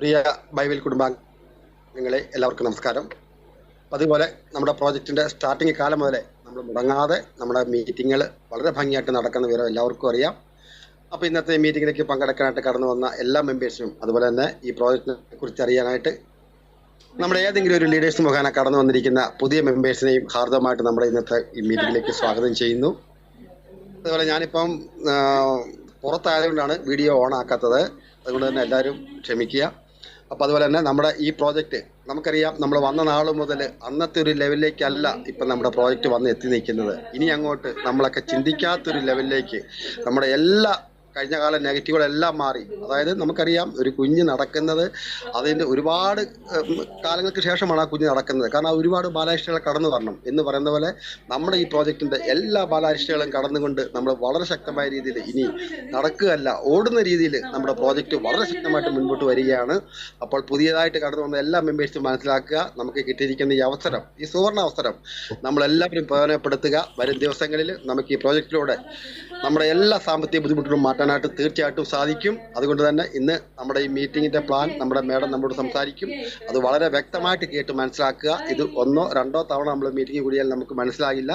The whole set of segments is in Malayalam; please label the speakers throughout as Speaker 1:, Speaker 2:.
Speaker 1: പ്രിയ ബൈബിൾ കുടുംബാംഗങ്ങളെ എല്ലാവർക്കും നമസ്കാരം. അതുപോലെ നമ്മുടെ പ്രോജക്റ്റിൻ്റെ സ്റ്റാർട്ടിങ് കാലം മുതലേ നമ്മൾ മുടങ്ങാതെ നമ്മുടെ മീറ്റിങ്ങുകൾ വളരെ ഭംഗിയായിട്ട് നടക്കുന്ന വിവരം എല്ലാവർക്കും അറിയാം. അപ്പോൾ ഇന്നത്തെ മീറ്റിങ്ങിലേക്ക് പങ്കെടുക്കാനായിട്ട് കടന്നു വന്ന എല്ലാ മെമ്പേഴ്സിനും അതുപോലെ തന്നെ ഈ പ്രോജക്റ്റിനെ കുറിച്ച് അറിയാനായിട്ട് നമ്മുടെ ഏതെങ്കിലും ഒരു ലീഡേഴ്സ് മുഖേന കടന്നു വന്നിരിക്കുന്ന പുതിയ മെമ്പേഴ്സിനെയും ഹാർദവമായിട്ട് നമ്മുടെ ഇന്നത്തെ ഈ മീറ്റിങ്ങിലേക്ക് സ്വാഗതം ചെയ്യുന്നു. അതുപോലെ ഞാനിപ്പം പുറത്തായതുകൊണ്ടാണ് വീഡിയോ ഓൺ ആക്കാത്തത്, അതുകൊണ്ട് തന്നെ എല്ലാവരും ക്ഷമിക്കുക. അപ്പോൾ അതുപോലെ തന്നെ നമ്മുടെ ഈ പ്രോജക്റ്റ് നമുക്കറിയാം, നമ്മൾ വന്ന നാൾ മുതൽ അന്നത്തെ ഒരു ലെവലിലേക്കല്ല ഇപ്പം നമ്മുടെ പ്രോജക്റ്റ് വന്ന് എത്തി നിൽക്കുന്നത്. ഇനി അങ്ങോട്ട് നമ്മളൊക്കെ ചിന്തിക്കാത്തൊരു ലെവലിലേക്ക് നമ്മുടെ എല്ലാ കഴിഞ്ഞ കാല നെഗറ്റീവുകളെല്ലാം മാറി. അതായത് നമുക്കറിയാം, ഒരു കുഞ്ഞ് നടക്കുന്നത് അതിൻ്റെ ഒരുപാട് കാലങ്ങൾക്ക് ശേഷമാണ് ആ കുഞ്ഞ് നടക്കുന്നത്. കാരണം ഒരുപാട് ബാലാരിഷ്ടകൾ കടന്നു വരണം എന്ന് പറയുന്ന പോലെ നമ്മുടെ ഈ പ്രോജക്റ്റിൻ്റെ എല്ലാ ബാലാരിഷ്ടകളും കടന്നുകൊണ്ട് നമ്മൾ വളരെ ശക്തമായ രീതിയിൽ ഇനി നടക്കുകയല്ല, ഓടുന്ന രീതിയിൽ നമ്മുടെ പ്രോജക്റ്റ് വളരെ ശക്തമായിട്ട് മുൻപോട്ട് വരികയാണ്. അപ്പോൾ പുതിയതായിട്ട് കടന്നു വന്ന എല്ലാ മെമ്പേഴ്സും മനസ്സിലാക്കുക, നമുക്ക് കിട്ടിയിരിക്കുന്ന ഈ അവസരം, ഈ സുവർണ അവസരം നമ്മളെല്ലാവരും പ്രയോജനപ്പെടുത്തുക. വരും ദിവസങ്ങളിൽ നമുക്ക് ഈ പ്രോജക്റ്റിലൂടെ നമ്മുടെ എല്ലാ സാമ്പത്തിക ബുദ്ധിമുട്ടുകളും മാറ്റാനായിട്ട് തീർച്ചയായിട്ടും സാധിക്കും. അതുകൊണ്ട് തന്നെ ഇന്ന് നമ്മുടെ ഈ മീറ്റിങ്ങിൻ്റെ പ്ലാൻ നമ്മുടെ മേഡം നമ്മോട് സംസാരിക്കും. അത് വളരെ വ്യക്തമായിട്ട് കേട്ട് മനസ്സിലാക്കുക. ഇത് ഒന്നോ രണ്ടോ തവണ നമ്മൾ മീറ്റിംഗ് കൂടിയാൽ നമുക്ക് മനസ്സിലാകില്ല.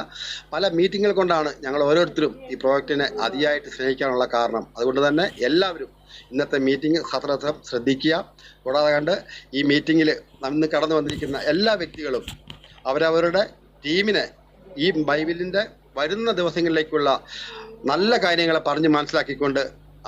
Speaker 1: പല മീറ്റിങ്ങുകൾ കൊണ്ടാണ് ഞങ്ങൾ ഓരോരുത്തരും ഈ പ്രോജക്റ്റിനെ അതിയായിട്ട് സ്നേഹിക്കാനുള്ള കാരണം. അതുകൊണ്ട് തന്നെ എല്ലാവരും ഇന്നത്തെ മീറ്റിംഗ് സത്രസം ശ്രദ്ധിക്കുക. കൂടാതെ കണ്ട് ഈ മീറ്റിങ്ങിൽ ഇന്ന് കടന്നു വന്നിരിക്കുന്ന എല്ലാ വ്യക്തികളും അവരവരുടെ ടീമിനെ ഈ ബൈബിളിൻ്റെ വരുന്ന ദിവസങ്ങളിലേക്കുള്ള നല്ല കാര്യങ്ങളെ പറഞ്ഞ് മനസ്സിലാക്കിക്കൊണ്ട്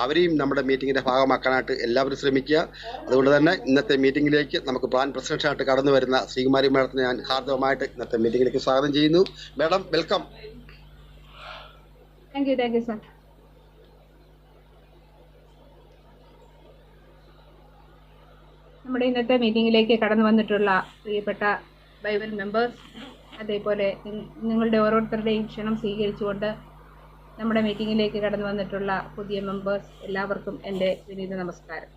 Speaker 1: അവരെയും നമ്മുടെ മീറ്റിങ്ങിൻ്റെ ഭാഗമാക്കാനായിട്ട് എല്ലാവരും ശ്രമിക്കുക. അതുകൊണ്ട് തന്നെ ഇന്നത്തെ മീറ്റിങ്ങിലേക്ക് നമുക്ക് പ്ലാൻ പ്രസിഡന്റായിട്ട് കടന്നു വരുന്ന ശ്രീകുമാരി മാഡത്തിനെ ഞാൻ ഹാർദവമായിട്ട് ഇന്നത്തെ മീറ്റിങ്ങിലേക്ക് സ്വാഗതം ചെയ്യുന്നു. Madam, welcome.
Speaker 2: Thank you sir. നമ്മുടെ ഇന്നത്തെ മീറ്റിങ്ങിലേക്ക് കടന്നു വന്നിട്ടുള്ള പ്രിയപ്പെട്ട ബൈബിൾ മെമ്പേഴ്സ്, അതേപോലെ നിങ്ങളുടെ ഓരോരുത്തരുടെയും ക്ഷണം സ്വീകരിച്ചുകൊണ്ട് നമ്മുടെ മീറ്റിങ്ങിലേക്ക് കടന്നു വന്നിട്ടുള്ള പുതിയ മെമ്പേഴ്സ് എല്ലാവർക്കും എൻ്റെ വിനീത നമസ്കാരം.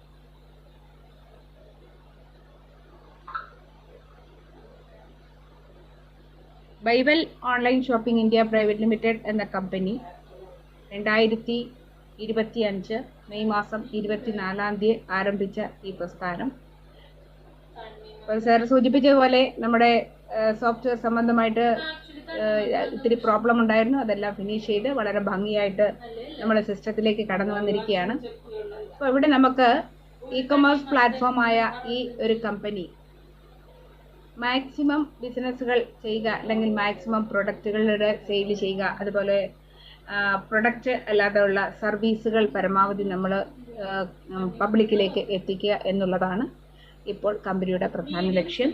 Speaker 2: Bible online shopping India private limited എന്ന കമ്പനി 2025 മെയ് മാസം 24 ആരംഭിച്ച ഈ പ്രസ്ഥാനം, സാർ സൂചിപ്പിച്ചതുപോലെ നമ്മുടെ സോഫ്റ്റ്വെയർ സംബന്ധമായിട്ട് ഇത്തിരി പ്രോബ്ലം ഉണ്ടായിരുന്നു. അതെല്ലാം ഫിനിഷ് ചെയ്ത് വളരെ ഭംഗിയായിട്ട് നമ്മുടെ സിസ്റ്റത്തിലേക്ക് കടന്നു വന്നിരിക്കുകയാണ്. അപ്പോൾ ഇവിടെ നമുക്ക് ഇ കൊമേഴ്സ് പ്ലാറ്റ്ഫോമായ ഈ ഒരു കമ്പനി മാക്സിമം ബിസിനസ്സുകൾ ചെയ്യുക, അല്ലെങ്കിൽ മാക്സിമം പ്രൊഡക്റ്റുകളുടെ സെയിൽ ചെയ്യുക, അതുപോലെ പ്രൊഡക്റ്റ് അല്ലാതെയുള്ള സർവീസുകൾ പരമാവധി നമ്മൾ പബ്ലിക്കിലേക്ക് എത്തിക്കുക എന്നുള്ളതാണ് ഇപ്പോൾ കമ്പനിയുടെ പ്രധാന ലക്ഷ്യം.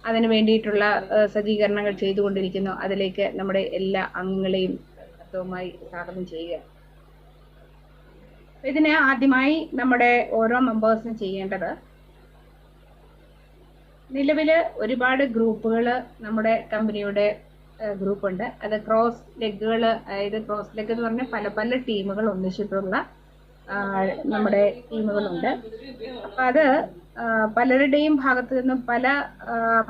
Speaker 2: അതിനു വേണ്ടിയിട്ടുള്ള സജ്ജീകരണങ്ങൾ ചെയ്തുകൊണ്ടിരിക്കുന്നു. അതിലേക്ക് നമ്മുടെ എല്ലാ അംഗങ്ങളെയും ശക്തവുമായി സ്വാഗതം ചെയ്യുക. ഇതിന് ആദ്യമായി നമ്മുടെ ഓരോ മെമ്പേഴ്സിനും ചെയ്യേണ്ടത്, നിലവിൽ ഒരുപാട് ഗ്രൂപ്പുകൾ നമ്മുടെ കമ്പനിയുടെ ഗ്രൂപ്പുണ്ട്. അത് ക്രോസ് ലെഗുകൾ, അതായത് ക്രോസ് ലെഗ് എന്ന് പറഞ്ഞാൽ പല പല ടീമുകൾ ഒന്നിച്ചിട്ടുള്ള നമ്മുടെ ടീമുകളുണ്ട്. അപ്പം അത് പലരുടെയും ഭാഗത്ത് നിന്നും പല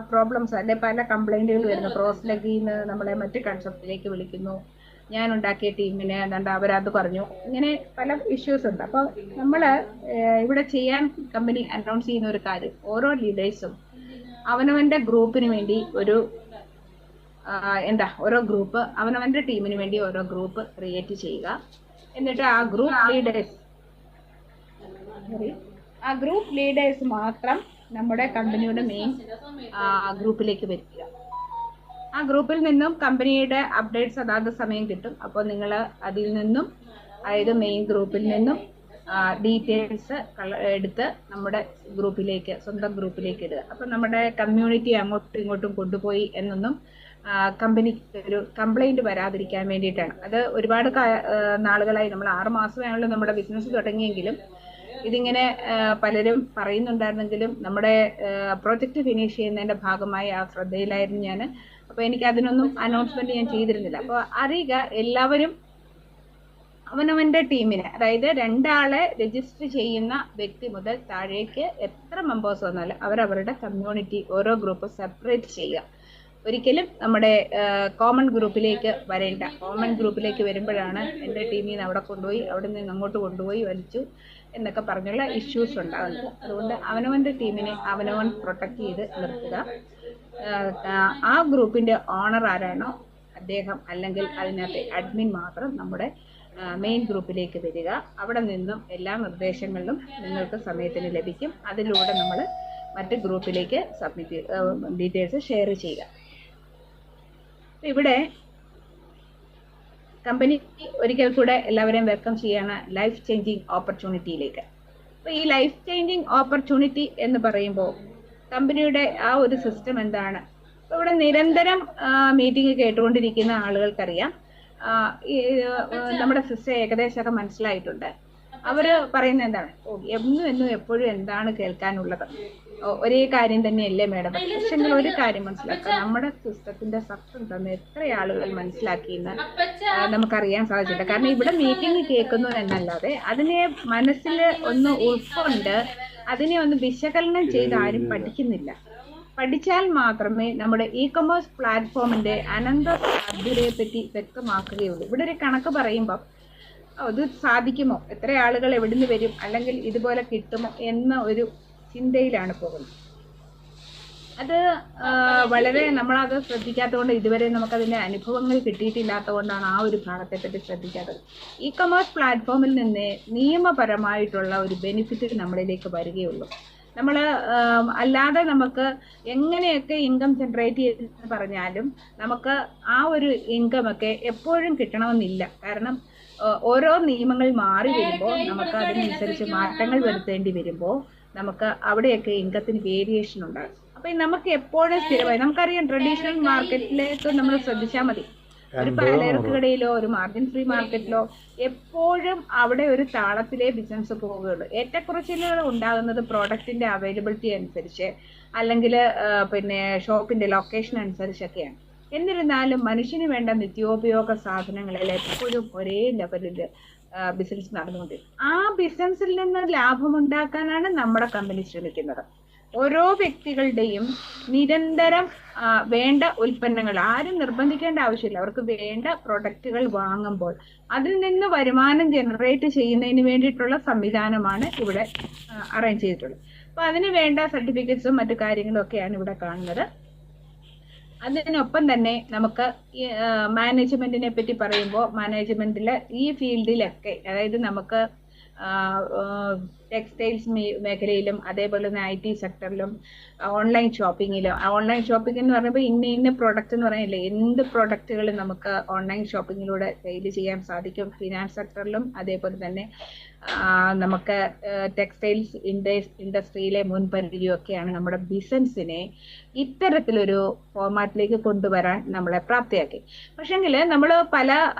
Speaker 2: പ്രോബ്ലംസ് അല്ലെ പല കംപ്ലൈൻറ്റുകൾ വരുന്നു. ക്രോസ് ലെഗിൽ നിന്ന് നമ്മളെ മറ്റ് കൺസെപ്റ്റിലേക്ക് വിളിക്കുന്നു, ഞാൻ ഉണ്ടാക്കിയ ടീമിനെ എന്താണ്ട് അവരത് പറഞ്ഞു, ഇങ്ങനെ പല ഇഷ്യൂസ് ഉണ്ട്. അപ്പോൾ നമ്മൾ ഇവിടെ ചെയ്യാൻ കമ്പനി അനൗൺസ് ചെയ്യുന്ന ഒരു കാര്യം, ഓരോ ലീഡേഴ്സും അവനവൻ്റെ ഗ്രൂപ്പിന് വേണ്ടി ഓരോ ഗ്രൂപ്പ്, അവനവൻ്റെ ടീമിന് വേണ്ടി ഓരോ ഗ്രൂപ്പ് ക്രിയേറ്റ് ചെയ്യുക. എന്നിട്ട് ആ ഗ്രൂപ്പ് ലീഡേഴ്സ് മാത്രം നമ്മുടെ കമ്പനിയുടെ മെയിൻ ഗ്രൂപ്പിലേക്ക് വരിക. ആ ഗ്രൂപ്പിൽ നിന്നും കമ്പനിയുടെ അപ്ഡേറ്റ്സ് അതാത് സമയം കിട്ടും. അപ്പോൾ നിങ്ങൾ അതിൽ നിന്നും, അതായത് മെയിൻ ഗ്രൂപ്പിൽ നിന്നും ഡീറ്റെയിൽസ് എടുത്ത് നമ്മുടെ ഗ്രൂപ്പിലേക്ക്, സ്വന്തം ഗ്രൂപ്പിലേക്ക് ഇടുക. അപ്പം നമ്മുടെ കമ്മ്യൂണിറ്റി അങ്ങോട്ടും ഇങ്ങോട്ടും കൊണ്ടുപോയി എന്നൊന്നും കമ്പനിക്ക് ഒരു കംപ്ലൈൻറ്റ് വരാതിരിക്കാൻ വേണ്ടിയിട്ടാണ്. അത് ഒരുപാട് നാളുകളായി, നമ്മൾ 6 മാസമായുള്ള നമ്മുടെ ബിസിനസ് തുടങ്ങിയെങ്കിലും ഇതിങ്ങനെ പലരും പറയുന്നുണ്ടായിരുന്നെങ്കിലും നമ്മുടെ പ്രോജക്റ്റ് ഫിനിഷ് ചെയ്യുന്നതിൻ്റെ ഭാഗമായി ആ ശ്രദ്ധയിലായിരുന്നു ഞാൻ. അപ്പോൾ എനിക്ക് അതിനൊന്നും അനൗൺസ്മെൻറ്റ് ഞാൻ ചെയ്തിരുന്നില്ല. അപ്പോൾ അറിയുക, എല്ലാവരും അവനവൻ്റെ ടീമിനെ, അതായത് 2 ആളെ രജിസ്റ്റർ ചെയ്യുന്ന വ്യക്തി മുതൽ താഴേക്ക് എത്ര മെമ്പേഴ്സ് വന്നാലും അവരവരുടെ കമ്മ്യൂണിറ്റി ഓരോ ഗ്രൂപ്പ് സെപ്പറേറ്റ് ചെയ്യുക. ഒരിക്കലും നമ്മുടെ കോമൺ ഗ്രൂപ്പിലേക്ക് വരേണ്ട. കോമൺ ഗ്രൂപ്പിലേക്ക് വരുമ്പോഴാണ് എൻ്റെ ടീമിൽ നിന്ന് അവിടെ കൊണ്ടുപോയി, അവിടെ നിന്ന് അങ്ങോട്ട് കൊണ്ടുപോയി വലിച്ചു എന്നൊക്കെ പറഞ്ഞുള്ള ഇഷ്യൂസ് ഉണ്ടാകുന്നത്. അതുകൊണ്ട് അവനവൻ്റെ ടീമിനെ അവനവൻ പ്രൊട്ടക്ട് ചെയ്ത് നിർത്തുക. ആ ഗ്രൂപ്പിൻ്റെ ഓണർ ആരാണോ അദ്ദേഹം അല്ലെങ്കിൽ അതിനകത്തെ അഡ്മിൻ മാത്രം നമ്മുടെ മെയിൻ ഗ്രൂപ്പിലേക്ക് വരിക. അവിടെ നിന്നും എല്ലാ നിർദ്ദേശങ്ങളിലും നിങ്ങൾക്ക് സമയത്തിന് ലഭിക്കും. അതിലൂടെ നമ്മൾ മറ്റ് ഗ്രൂപ്പിലേക്ക് സബ്മിറ്റ് ഡീറ്റെയിൽസ് ഷെയർ ചെയ്യുക. ഇവിടെ കമ്പനി ഒരിക്കൽ കൂടെ എല്ലാവരെയും വെൽക്കം ചെയ്യാണ് ലൈഫ് ചേഞ്ചിങ് ഓപ്പർച്യൂണിറ്റിയിലേക്ക്. അപ്പോൾ ഈ ലൈഫ് ചേഞ്ചിങ് ഓപ്പർച്യൂണിറ്റി എന്ന് പറയുമ്പോൾ കമ്പനിയുടെ ആ ഒരു സിസ്റ്റം എന്താണ്? അപ്പോൾ ഇവിടെ നിരന്തരം മീറ്റിംഗ് കേട്ടുകൊണ്ടിരിക്കുന്ന ആളുകൾക്കറിയാം നമ്മുടെ സിസ്റ്റം ഏകദേശമൊക്കെ മനസ്സിലായിട്ടുണ്ട്. അവർ പറയുന്നത് എന്താണ്? എന്നും എപ്പോഴും എന്താണ് കേൾക്കാനുള്ളത്? ഒരേ കാര്യം തന്നെയല്ലേ മേഡം? പക്ഷെ ഒരു കാര്യം മനസ്സിലാക്കുക, നമ്മുടെ സിസ്റ്റത്തിന്റെ സത്യം തന്നെ എത്ര ആളുകൾ മനസ്സിലാക്കിയെന്ന് നമുക്കറിയാൻ സാധിച്ചില്ല. കാരണം ഇവിടെ മീറ്റിംഗ് കേൾക്കുന്നു എന്നല്ലാതെ അതിനെ മനസ്സിൽ ഒന്ന് ഉൾക്കൊണ്ട് അതിനെ ഒന്ന് വിശകലനം ചെയ്ത് ആരും പഠിക്കുന്നില്ല. പഠിച്ചാൽ മാത്രമേ നമ്മുടെ ഇ കൊമേഴ്സ് പ്ലാറ്റ്ഫോമിന്റെ അനന്ത സാധ്യതയെ പറ്റി വ്യക്തമാക്കുകയുള്ളൂ. ഇവിടെ ഒരു കണക്ക് പറയുമ്പോൾ ഇത് സാധിക്കുമോ, എത്ര ആളുകൾ എവിടുന്ന് വരും, അല്ലെങ്കിൽ ഇതുപോലെ കിട്ടുമോ എന്ന ഒരു ചിന്തയിലാണ് പോകുന്നത്. അത് വളരെ നമ്മളത് ശ്രദ്ധിക്കാത്തതുകൊണ്ട് ഇതുവരെ നമുക്കതിൻ്റെ അനുഭവങ്ങൾ കിട്ടിയിട്ടില്ലാത്തതുകൊണ്ടാണ് ആ ഒരു ഭാഗത്തെ പറ്റി ശ്രദ്ധിക്കാത്തത്. ഇ കൊമേഴ്സ് പ്ലാറ്റ്ഫോമിൽ നിന്ന് നിയമപരമായിട്ടുള്ള ഒരു ബെനിഫിറ്റ് നമ്മളിലേക്ക് വരികയുള്ളൂ. നമ്മൾ അല്ലാതെ നമുക്ക് എങ്ങനെയൊക്കെ ഇൻകം ജനറേറ്റ് ചെയ്തെന്ന് പറഞ്ഞാലും നമുക്ക് ആ ഒരു ഇൻകമൊക്കെ എപ്പോഴും കിട്ടണമെന്നില്ല. കാരണം ഓരോ നിയമങ്ങൾ മാറി വരുമ്പോൾ നമുക്ക് അതിനനുസരിച്ച് മാറ്റങ്ങൾ വരുത്തേണ്ടി വരുമ്പോൾ നമുക്ക് അവിടെയൊക്കെ ഇൻകത്തിന് വേരിയേഷൻ ഉണ്ടാകും. അപ്പം നമുക്ക് എപ്പോഴും സ്ഥിരമായി നമുക്കറിയാം, ട്രഡീഷണൽ മാർക്കറ്റിലേക്ക് നമ്മൾ ശ്രദ്ധിച്ചാൽ മതി. ഒരു പലചരക്ക് കടയിലോ ഒരു മാർജിൻ ഫ്രീ മാർക്കറ്റിലോ എപ്പോഴും അവിടെ ഒരു താളത്തിലേ ബിസിനസ് പോവുകയുള്ളൂ. ഏറ്റക്കുറച്ചിലുകൾ ഉണ്ടാകുന്നത് പ്രോഡക്റ്റിന്റെ അവൈലബിലിറ്റി അനുസരിച്ച് അല്ലെങ്കിൽ പിന്നെ ഷോപ്പിന്റെ ലൊക്കേഷൻ അനുസരിച്ചൊക്കെയാണ്. എന്നിരുന്നാലും മനുഷ്യന് വേണ്ട നിത്യോപയോഗ സാധനങ്ങളിൽ എപ്പോഴും ഒരേ ലെവലിൽ ബിസിനസ് നടന്നുകൊണ്ടിരിക്കും. ആ ബിസിനസ്സിൽ നിന്ന് ലാഭമുണ്ടാക്കാനാണ് നമ്മുടെ കമ്പനി ശ്രമിക്കുന്നത്. ഓരോ വ്യക്തികളുടെയും നിരന്തരം വേണ്ട ഉൽപ്പന്നങ്ങൾ ആരും നിർബന്ധിക്കേണ്ട ആവശ്യമില്ല. അവർക്ക് വേണ്ട പ്രൊഡക്റ്റുകൾ വാങ്ങുമ്പോൾ അതിൽ നിന്ന് വരുമാനം ജനറേറ്റ് ചെയ്യുന്നതിന് വേണ്ടിയിട്ടുള്ള സംവിധാനമാണ് ഇവിടെ അറേഞ്ച് ചെയ്തിട്ടുള്ളത്. അപ്പോൾ അതിന് വേണ്ട സർട്ടിഫിക്കറ്റ്സും മറ്റു കാര്യങ്ങളും ഒക്കെയാണ് ഇവിടെ കാണുന്നത്. അതിനൊപ്പം തന്നെ നമുക്ക് മാനേജ്മെന്റിനെ പറ്റി പറയുമ്പോൾ മാനേജ്മെന്റിൽ ഈ ഫീൽഡിലൊക്കെ, അതായത് നമുക്ക് ടെക്സ്റ്റൈൽസ് മേഖലയിലും അതേപോലെ തന്നെ IT സെക്ടറിലും ഓൺലൈൻ ഷോപ്പിങ്ങിലും, ഓൺലൈൻ ഷോപ്പിംഗ് എന്ന് പറയുമ്പോൾ ഇന്ന പ്രോഡക്റ്റ് എന്ന് പറയുന്നില്ല, എന്ത് പ്രോഡക്റ്റുകളും നമുക്ക് ഓൺലൈൻ ഷോപ്പിങ്ങിലൂടെ സെയിൽ ചെയ്യാൻ സാധിക്കും. ഫിനാൻസ് സെക്ടറിലും അതേപോലെ തന്നെ നമുക്ക് ടെക്സ്റ്റൈൽസ് ഇൻഡസ്ട്രിയിലെ മുൻപരിധിയൊക്കെയാണ് നമ്മുടെ ബിസിനസ്സിനെ ഇത്തരത്തിലൊരു ഫോർമാറ്റിലേക്ക് കൊണ്ടുവരാൻ നമ്മളെ പ്രാപ്തിയാക്കി. പക്ഷെങ്കിൽ നമ്മൾ പല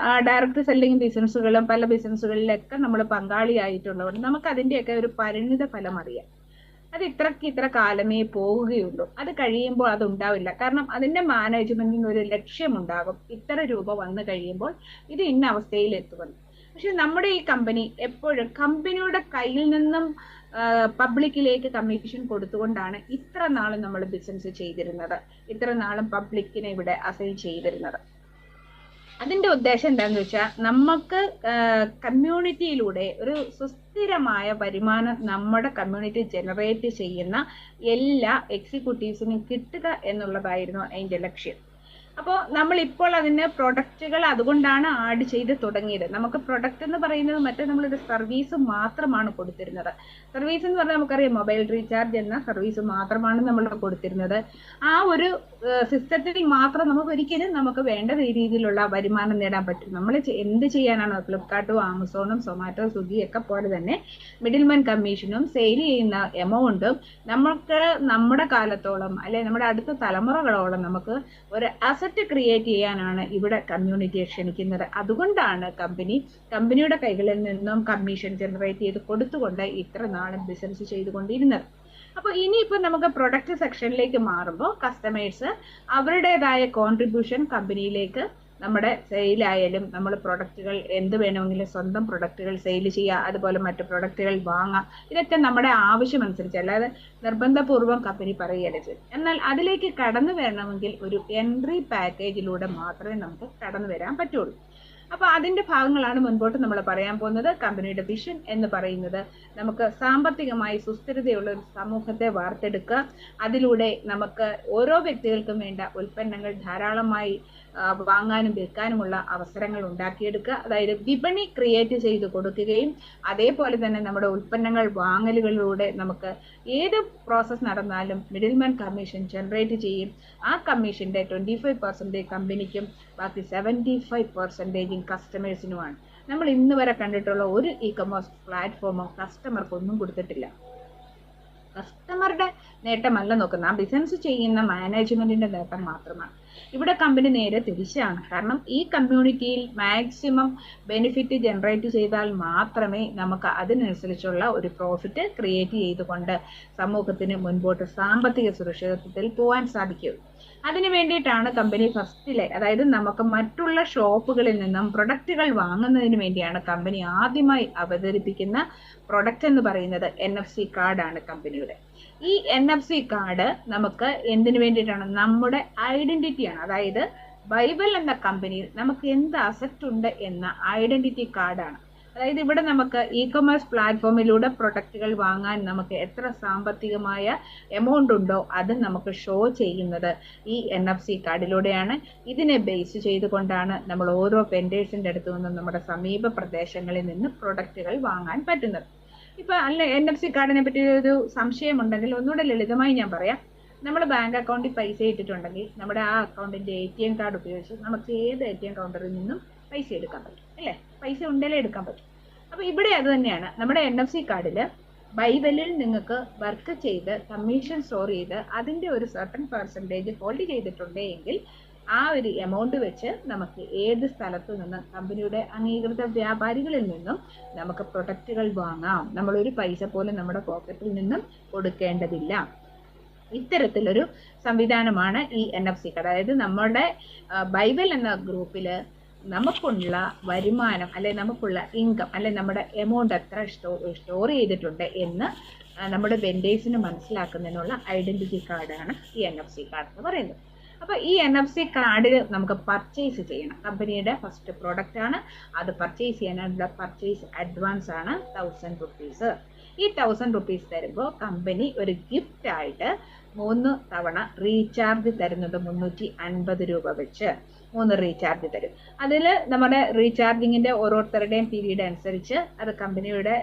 Speaker 2: ഡയറക്റ്റ് സെല്ലിംഗ് ബിസിനസ്സുകളും പല ബിസിനസ്സുകളിലൊക്കെ നമ്മൾ പങ്കാളിയായിട്ടുള്ളതുകൊണ്ട് നമുക്ക് അതിൻ്റെയൊക്കെ ഒരു പരിണിത ഫലം അറിയാം. അത് ഇത്ര കാലമേ പോവുകയുള്ളൂ. അത് കഴിയുമ്പോൾ അത് ഉണ്ടാവില്ല. കാരണം അതിൻ്റെ മാനേജ്മെന്റിന് ഒരു ലക്ഷ്യമുണ്ടാകും, ഇത്ര രൂപ വന്നു കഴിയുമ്പോൾ ഇത് ഇന്ന അവസ്ഥയിൽ എത്തുമെന്ന്. പക്ഷെ നമ്മുടെ ഈ കമ്പനി എപ്പോഴും കമ്പനിയുടെ കയ്യിൽ നിന്നും പബ്ലിക്കിലേക്ക് കമ്മീഷൻ കൊടുത്തുകൊണ്ടാണ് ഇത്ര നാളും നമ്മൾ ബിസിനസ് ചെയ്തിരുന്നത്, ഇത്ര നാളും പബ്ലിക്കിനെ ഇവിടെ അസൈൻ ചെയ്തിരുന്നത്. അതിന്റെ ഉദ്ദേശം എന്താണെന്ന് വെച്ചാൽ നമുക്ക് കമ്മ്യൂണിറ്റിയിലൂടെ ഒരു സുസ്ഥിരമായ വരുമാനം നമ്മുടെ കമ്മ്യൂണിറ്റി ജനറേറ്റ് ചെയ്യുന്ന എല്ലാ എക്സിക്യൂട്ടീവ്സിനും കിട്ടുക എന്നുള്ളതായിരുന്നു അതിന്റെ ലക്ഷ്യം. അപ്പോൾ നമ്മളിപ്പോൾ അതിന് പ്രൊഡക്റ്റുകൾ അതുകൊണ്ടാണ് ആഡ് ചെയ്ത് തുടങ്ങിയത്. നമുക്ക് പ്രൊഡക്റ്റ് എന്ന് പറയുന്നത് മറ്റേ നമ്മളൊരു സർവീസ് മാത്രമാണ് കൊടുത്തിരുന്നത്. സർവീസ് എന്ന് പറഞ്ഞാൽ നമുക്കറിയാം, മൊബൈൽ റീചാർജ് എന്ന സർവീസ് മാത്രമാണ് നമ്മൾ കൊടുത്തിരുന്നത്. ആ ഒരു സിസ്റ്റത്തിൽ മാത്രം നമുക്ക് ഒരിക്കലും നമുക്ക് വേണ്ട രീതിയിലുള്ള വരുമാനം നേടാൻ പറ്റും. നമ്മൾ എന്ത് ചെയ്യാനാണ്, ഫ്ലിപ്കാർട്ടും ആമസോണും സൊമാറ്റോ സ്വിഗ്ഗിയൊക്കെ പോലെ തന്നെ മിഡിൽമാൻ കമ്മീഷനും സെയിൽ ചെയ്യുന്ന എമൗണ്ടും നമുക്ക് നമ്മുടെ കാലത്തോളം അല്ലെ നമ്മുടെ അടുത്ത തലമുറകളോളം നമുക്ക് ഒരു അസറ്റ് ക്രിയേറ്റ് ചെയ്യാനാണ് ഇവിടെ കമ്മ്യൂണിറ്റിയെ ക്ഷണിക്കുന്നത്. അതുകൊണ്ടാണ് കമ്പനിയുടെ കൈകളിൽ നിന്നും കമ്മീഷൻ ജനറേറ്റ് ചെയ്ത് കൊടുത്തുകൊണ്ട് ഇത്ര നാളും ബിസിനസ് ചെയ്തുകൊണ്ടിരുന്നത്. അപ്പോൾ ഇനിയിപ്പോൾ നമുക്ക് പ്രൊഡക്റ്റ് സെക്ഷനിലേക്ക് മാറുമ്പോൾ കസ്റ്റമേഴ്സ് അവരുടേതായ കോൺട്രിബ്യൂഷൻ കമ്പനിയിലേക്ക് നമ്മുടെ സെയിലായാലും നമ്മൾ പ്രൊഡക്റ്റുകൾ എന്ത് വേണമെങ്കിലും സ്വന്തം പ്രൊഡക്റ്റുകൾ സെയിൽ ചെയ്യുക, അതുപോലെ മറ്റു പ്രൊഡക്റ്റുകൾ വാങ്ങാം. ഇതൊക്കെ നമ്മുടെ ആവശ്യമനുസരിച്ച്, അല്ലാതെ നിർബന്ധപൂർവ്വം കമ്പനി പറയുകയല്ല ചെയ്യും. എന്നാൽ അതിലേക്ക് കടന്നു വരണമെങ്കിൽ ഒരു എൻട്രി പാക്കേജിലൂടെ മാത്രമേ നമുക്ക് കടന്നു വരാൻ പറ്റുള്ളൂ. അപ്പൊ അതിന്റെ ഭാഗങ്ങളാണ് മുൻപോട്ട് നമ്മൾ പറയാൻ പോകുന്നത്. കമ്പനിയുടെ വിഷൻ എന്ന് പറയുന്നത് നമുക്ക് സാമ്പത്തികമായി സുസ്ഥിരതയുള്ള ഒരു സമൂഹത്തെ വാർത്തെടുക്കുക, അതിലൂടെ നമുക്ക് ഓരോ വ്യക്തികൾക്കും വേണ്ട ഉൽപ്പന്നങ്ങൾ ധാരാളമായി വാങ്ങാനും വിൽക്കാനുമുള്ള അവസരങ്ങൾ ഉണ്ടാക്കിയെടുക്കുക, അതായത് വിപണി ക്രിയേറ്റ് ചെയ്ത് കൊടുക്കുകയും അതേപോലെ തന്നെ നമ്മുടെ ഉൽപ്പന്നങ്ങൾ വാങ്ങലുകളിലൂടെ നമുക്ക് ഏത് പ്രോസസ്സ് നടന്നാലും മിഡിൽമാൻ കമ്മീഷൻ ജനറേറ്റ് ചെയ്യും. ആ കമ്മീഷന്റെ 25% കമ്പനിക്കും ബാക്കി 75% കസ്റ്റമേഴ്സിനുമാണ്. നമ്മൾ ഇന്ന് വരെ കണ്ടിട്ടുള്ള ഒരു ഇ-കൊമേഴ്സ് പ്ലാറ്റ്ഫോമോ കസ്റ്റമർക്ക് ഒന്നും കൊടുത്തിട്ടില്ല. കസ്റ്റമറുടെ നേട്ടമല്ല നോക്കുന്നത്, ആ ബിസിനസ് ചെയ്യുന്ന മാനേജ്മെന്റിന്റെ നേട്ടം മാത്രമാണ്. ഇവിടെ കമ്പനി നേരെ തിരിച്ചാണ്. കാരണം ഈ കമ്മ്യൂണിറ്റിയിൽ മാക്സിമം ബെനിഫിറ്റ് ജനറേറ്റ് ചെയ്താൽ മാത്രമേ നമുക്ക് അതിനനുസരിച്ചുള്ള ഒരു പ്രോഫിറ്റ് ക്രിയേറ്റ് ചെയ്തുകൊണ്ട് സമൂഹത്തിന് മുൻപോട്ട് സാമ്പത്തിക സുരക്ഷിതത്വത്തിൽ പോകാൻ സാധിക്കൂ. അതിനു വേണ്ടിയിട്ടാണ് കമ്പനി ഫസ്റ്റിലെ, അതായത് നമുക്ക് മറ്റുള്ള ഷോപ്പുകളിൽ നിന്നും പ്രൊഡക്റ്റുകൾ വാങ്ങുന്നതിന് വേണ്ടിയാണ് കമ്പനി ആദ്യമായി അവതരിപ്പിക്കുന്ന പ്രൊഡക്റ്റ് എന്ന് പറയുന്നത് NFC കാർഡാണ് കമ്പനിയുടെ. ഈ NFC കാർഡ് നമുക്ക് എന്തിനു വേണ്ടിയിട്ടാണ്? നമ്മുടെ ഐഡന്റിറ്റിയാണ്. അതായത് ബൈബിൾ എന്ന കമ്പനിയിൽ നമുക്ക് എന്ത് അസറ്റ് ഉണ്ട് എന്ന ഐഡന്റിറ്റി കാർഡാണ്. അതായത് ഇവിടെ നമുക്ക് ഇ-കൊമേഴ്സ് പ്ലാറ്റ്ഫോമിലൂടെ പ്രൊഡക്റ്റുകൾ വാങ്ങാൻ നമുക്ക് എത്ര സാമ്പത്തികമായ എമൗണ്ട് ഉണ്ടോ അത് നമുക്ക് ഷോ ചെയ്യുന്നത് ഈ NFC കാർഡിലൂടെയാണ്. ഇതിനെ ബേസ് ചെയ്തുകൊണ്ടാണ് നമ്മൾ ഓരോ വെൻഡേഴ്സിൻ്റെ അടുത്തു നിന്നും നമ്മുടെ സമീപ പ്രദേശങ്ങളിൽ നിന്ന് പ്രൊഡക്റ്റുകൾ വാങ്ങാൻ പറ്റുന്നത്. ഇപ്പൊ NFC കാർഡിനെ പറ്റി ഒരു സംശയമുണ്ടെങ്കിൽ ഒന്നുകൂടെ ലളിതമായി ഞാൻ പറയാം. നമ്മൾ ബാങ്ക് അക്കൗണ്ടിൽ പൈസ ഇട്ടിട്ടുണ്ടെങ്കിൽ നമ്മുടെ ആ അക്കൗണ്ടിന്റെ ATM കാർഡ് ഉപയോഗിച്ച് നമുക്ക് ഏത് ATM കൗണ്ടറിൽ നിന്നും പൈസ എടുക്കാൻ പറ്റും, അല്ലേ? പൈസ ഉണ്ടെങ്കിലേ എടുക്കാൻ പറ്റും. അപ്പൊ ഇവിടെ അത് തന്നെയാണ്. നമ്മുടെ NFC കാർഡിൽ ബൈബിളിൽ നിങ്ങൾക്ക് വർക്ക് ചെയ്ത് കമ്മീഷൻ സ്റ്റോർ ചെയ്ത് അതിന്റെ ഒരു സർട്ടൻ % ഹോൾഡ് ചെയ്തിട്ടുണ്ടെങ്കിൽ ആ ഒരു എമൗണ്ട് വെച്ച് നമുക്ക് ഏത് സ്ഥലത്തു നിന്നും കമ്പനിയുടെ അംഗീകൃത വ്യാപാരികളിൽ നിന്നും നമുക്ക് പ്രൊഡക്റ്റുകൾ വാങ്ങാം. നമ്മളൊരു പൈസ പോലും നമ്മുടെ പോക്കറ്റിൽ നിന്നും കൊടുക്കേണ്ടതില്ല. ഇത്തരത്തിലൊരു സംവിധാനമാണ് ഈ NFC കാർഡ്. അതായത് നമ്മുടെ ബൈബിൾ എന്ന ഗ്രൂപ്പിൽ നമുക്കുള്ള വരുമാനം അല്ലെ നമുക്കുള്ള ഇൻകം അല്ലെ നമ്മുടെ എമൗണ്ട് എത്ര സ്റ്റോർ ചെയ്തിട്ടുണ്ട് എന്ന് നമ്മുടെ വെൻഡേഴ്സിന് മനസ്സിലാക്കുന്നതിനുള്ള ഐഡന്റിറ്റി കാർഡാണ് ഈ NFC കാർഡ് എന്ന് പറയുന്നത്. അപ്പോൾ ഈ NFC കാർഡിൽ നമുക്ക് പർച്ചേസ് ചെയ്യണം. കമ്പനിയുടെ ഫസ്റ്റ് പ്രോഡക്റ്റ് ആണ്, അത് പർച്ചേസ് ചെയ്യാനുള്ള പർച്ചേസ് അഡ്വാൻസ് ആണ് 1000 rupees. ഈ 1000 rupees തരുമ്പോൾ കമ്പനി ഒരു ഗിഫ്റ്റ് ആയിട്ട് 3 തവണ റീചാർജ് തരുന്നത് 350 രൂപ വെച്ച് 3 റീചാർജ് തരും. അതിൽ നമ്മുടെ റീചാർജിങ്ങിന്റെ ഓരോരുത്തരുടെയും പീരീഡ് അനുസരിച്ച് അത് കമ്പനിയുടെ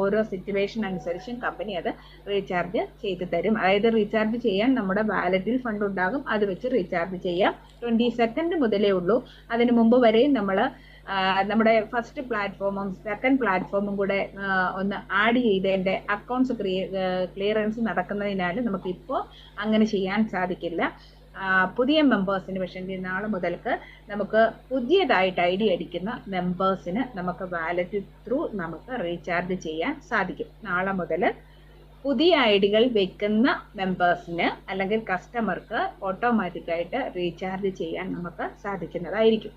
Speaker 2: ഓരോ സിറ്റുവേഷൻ അനുസരിച്ചും കമ്പനി അത് റീചാർജ് ചെയ്ത് തരും. അതായത് റീചാർജ് ചെയ്യാൻ നമ്മുടെ വാലറ്റിൽ ഫണ്ട് ഉണ്ടാകും, അത് വെച്ച് റീചാർജ് ചെയ്യാം. 22 മുതലേ ഉള്ളൂ. അതിന് മുമ്പ് വരെയും നമ്മൾ നമ്മുടെ ഫസ്റ്റ് പ്ലാറ്റ്ഫോമും സെക്കൻഡ് പ്ലാറ്റ്ഫോമും കൂടെ ഒന്ന് ആഡ് ചെയ്തതിൻ്റെ അക്കൗണ്ട്സ് ക്ലിയറൻസ് നടക്കുന്നതിനാൽ നമുക്കിപ്പോൾ അങ്ങനെ ചെയ്യാൻ സാധിക്കില്ല. പുതിയ മെമ്പേഴ്സിന് പക്ഷേ നാളെ മുതൽക്ക് നമുക്ക് പുതിയതായിട്ട് ID അടിക്കുന്ന മെമ്പേഴ്സിന് നമുക്ക് വാലറ്റ് ത്രൂ നമുക്ക് റീചാർജ് ചെയ്യാൻ സാധിക്കും. നാളെ മുതൽ പുതിയ ഐഡികൾ വെക്കുന്ന മെമ്പേഴ്സിന് അല്ലെങ്കിൽ കസ്റ്റമർക്ക് ഓട്ടോമാറ്റിക്കായിട്ട് റീചാർജ് ചെയ്യാൻ നമുക്ക് സാധിക്കുന്നതായിരിക്കും.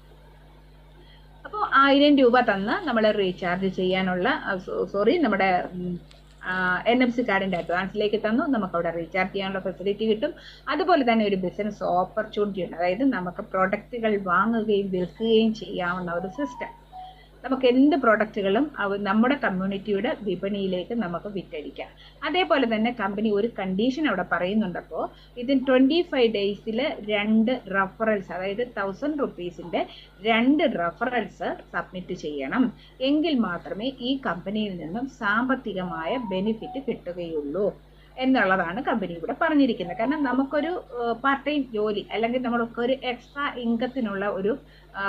Speaker 2: അപ്പോൾ 1000 രൂപ തന്ന് നമ്മൾ റീചാർജ് ചെയ്യാനുള്ള നമ്മുടെ NFC കാർഡിന്റെ അഡ്വാൻസിലേക്ക് തന്നു, നമുക്ക് അവിടെ റീചാർജ് ചെയ്യാനുള്ള ഫെസിലിറ്റി കിട്ടും. അതുപോലെ തന്നെ ഒരു ബിസിനസ് ഓപ്പർച്യൂണിറ്റി ഉണ്ട്. അതായത് നമുക്ക് പ്രൊഡക്റ്റുകൾ വാങ്ങുകയും വിൽക്കുകയും ചെയ്യാവുന്ന ഒരു സിസ്റ്റം. നമുക്ക് എന്ത് പ്രൊഡക്റ്റുകളും നമ്മുടെ കമ്മ്യൂണിറ്റിയുടെ വിപണിയിലേക്ക് നമുക്ക് വിറ്റഴിക്കാം. അതേപോലെ തന്നെ കമ്പനി ഒരു കണ്ടീഷൻ അവിടെ പറയുന്നുണ്ടപ്പോൾ ഇതിൻ 25 ഡേയ്സിൽ 2 റെഫറൽസ്, അതായത് 1000 rupeesന്റെ 2 റെഫറൽസ് സബ്മിറ്റ് ചെയ്യണം. എങ്കിൽ മാത്രമേ ഈ കമ്പനിയിൽ നിന്നും സാമ്പത്തികമായ ബെനിഫിറ്റ് കിട്ടുകയുള്ളൂ എന്നുള്ളതാണ് കമ്പനി ഇവിടെ പറഞ്ഞിരിക്കുന്നത്. കാരണം നമുക്കൊരു പാർട്ട് ടൈം ജോലി അല്ലെങ്കിൽ നമുക്കൊരു എക്സ്ട്രാ ഇൻകത്തിനുള്ള ഒരു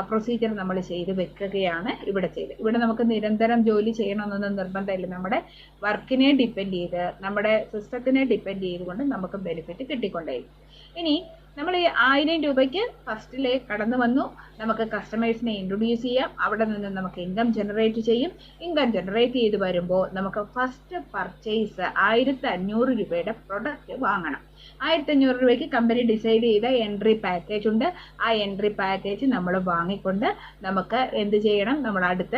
Speaker 2: പ്രൊസീജിയർ നമ്മൾ ചെയ്ത് വെക്കുകയാണ് ഇവിടെ ചെയ്ത്. ഇവിടെ നമുക്ക് നിരന്തരം ജോലി ചെയ്യണമെന്നൊന്നും നിർബന്ധമില്ല. നമ്മുടെ വർക്കിനെ ഡിപ്പെൻഡ് ചെയ്ത് നമ്മുടെ സിസ്റ്റത്തിനെ ഡിപ്പെൻഡ് ചെയ്തുകൊണ്ട് നമുക്ക് ബെനിഫിറ്റ് കിട്ടിക്കൊണ്ടേയിരിക്കും. ഇനി നമ്മൾ ഈ 1000 രൂപയ്ക്ക് ഫസ്റ്റിലെ കടന്നു വന്നു, നമുക്ക് കസ്റ്റമേഴ്സിനെ ഇൻട്രൊഡ്യൂസ് ചെയ്യാം. അവിടെ നിന്ന് നമുക്ക് ഇൻകം ജനറേറ്റ് ചെയ്യും. ഇൻകം ജനറേറ്റ് ചെയ്ത് വരുമ്പോൾ നമുക്ക് ഫസ്റ്റ് പർച്ചേസ് 1500 രൂപയുടെ പ്രൊഡക്റ്റ് വാങ്ങണം. 1500 രൂപയ്ക്ക് കമ്പനി ഡിസൈഡ് ചെയ്ത എൻട്രി പാക്കേജ് ഉണ്ട്. ആ എൻട്രി പാക്കേജ് നമ്മൾ വാങ്ങിക്കൊണ്ട് നമുക്ക് എന്ത് ചെയ്യണം? നമ്മൾ അടുത്ത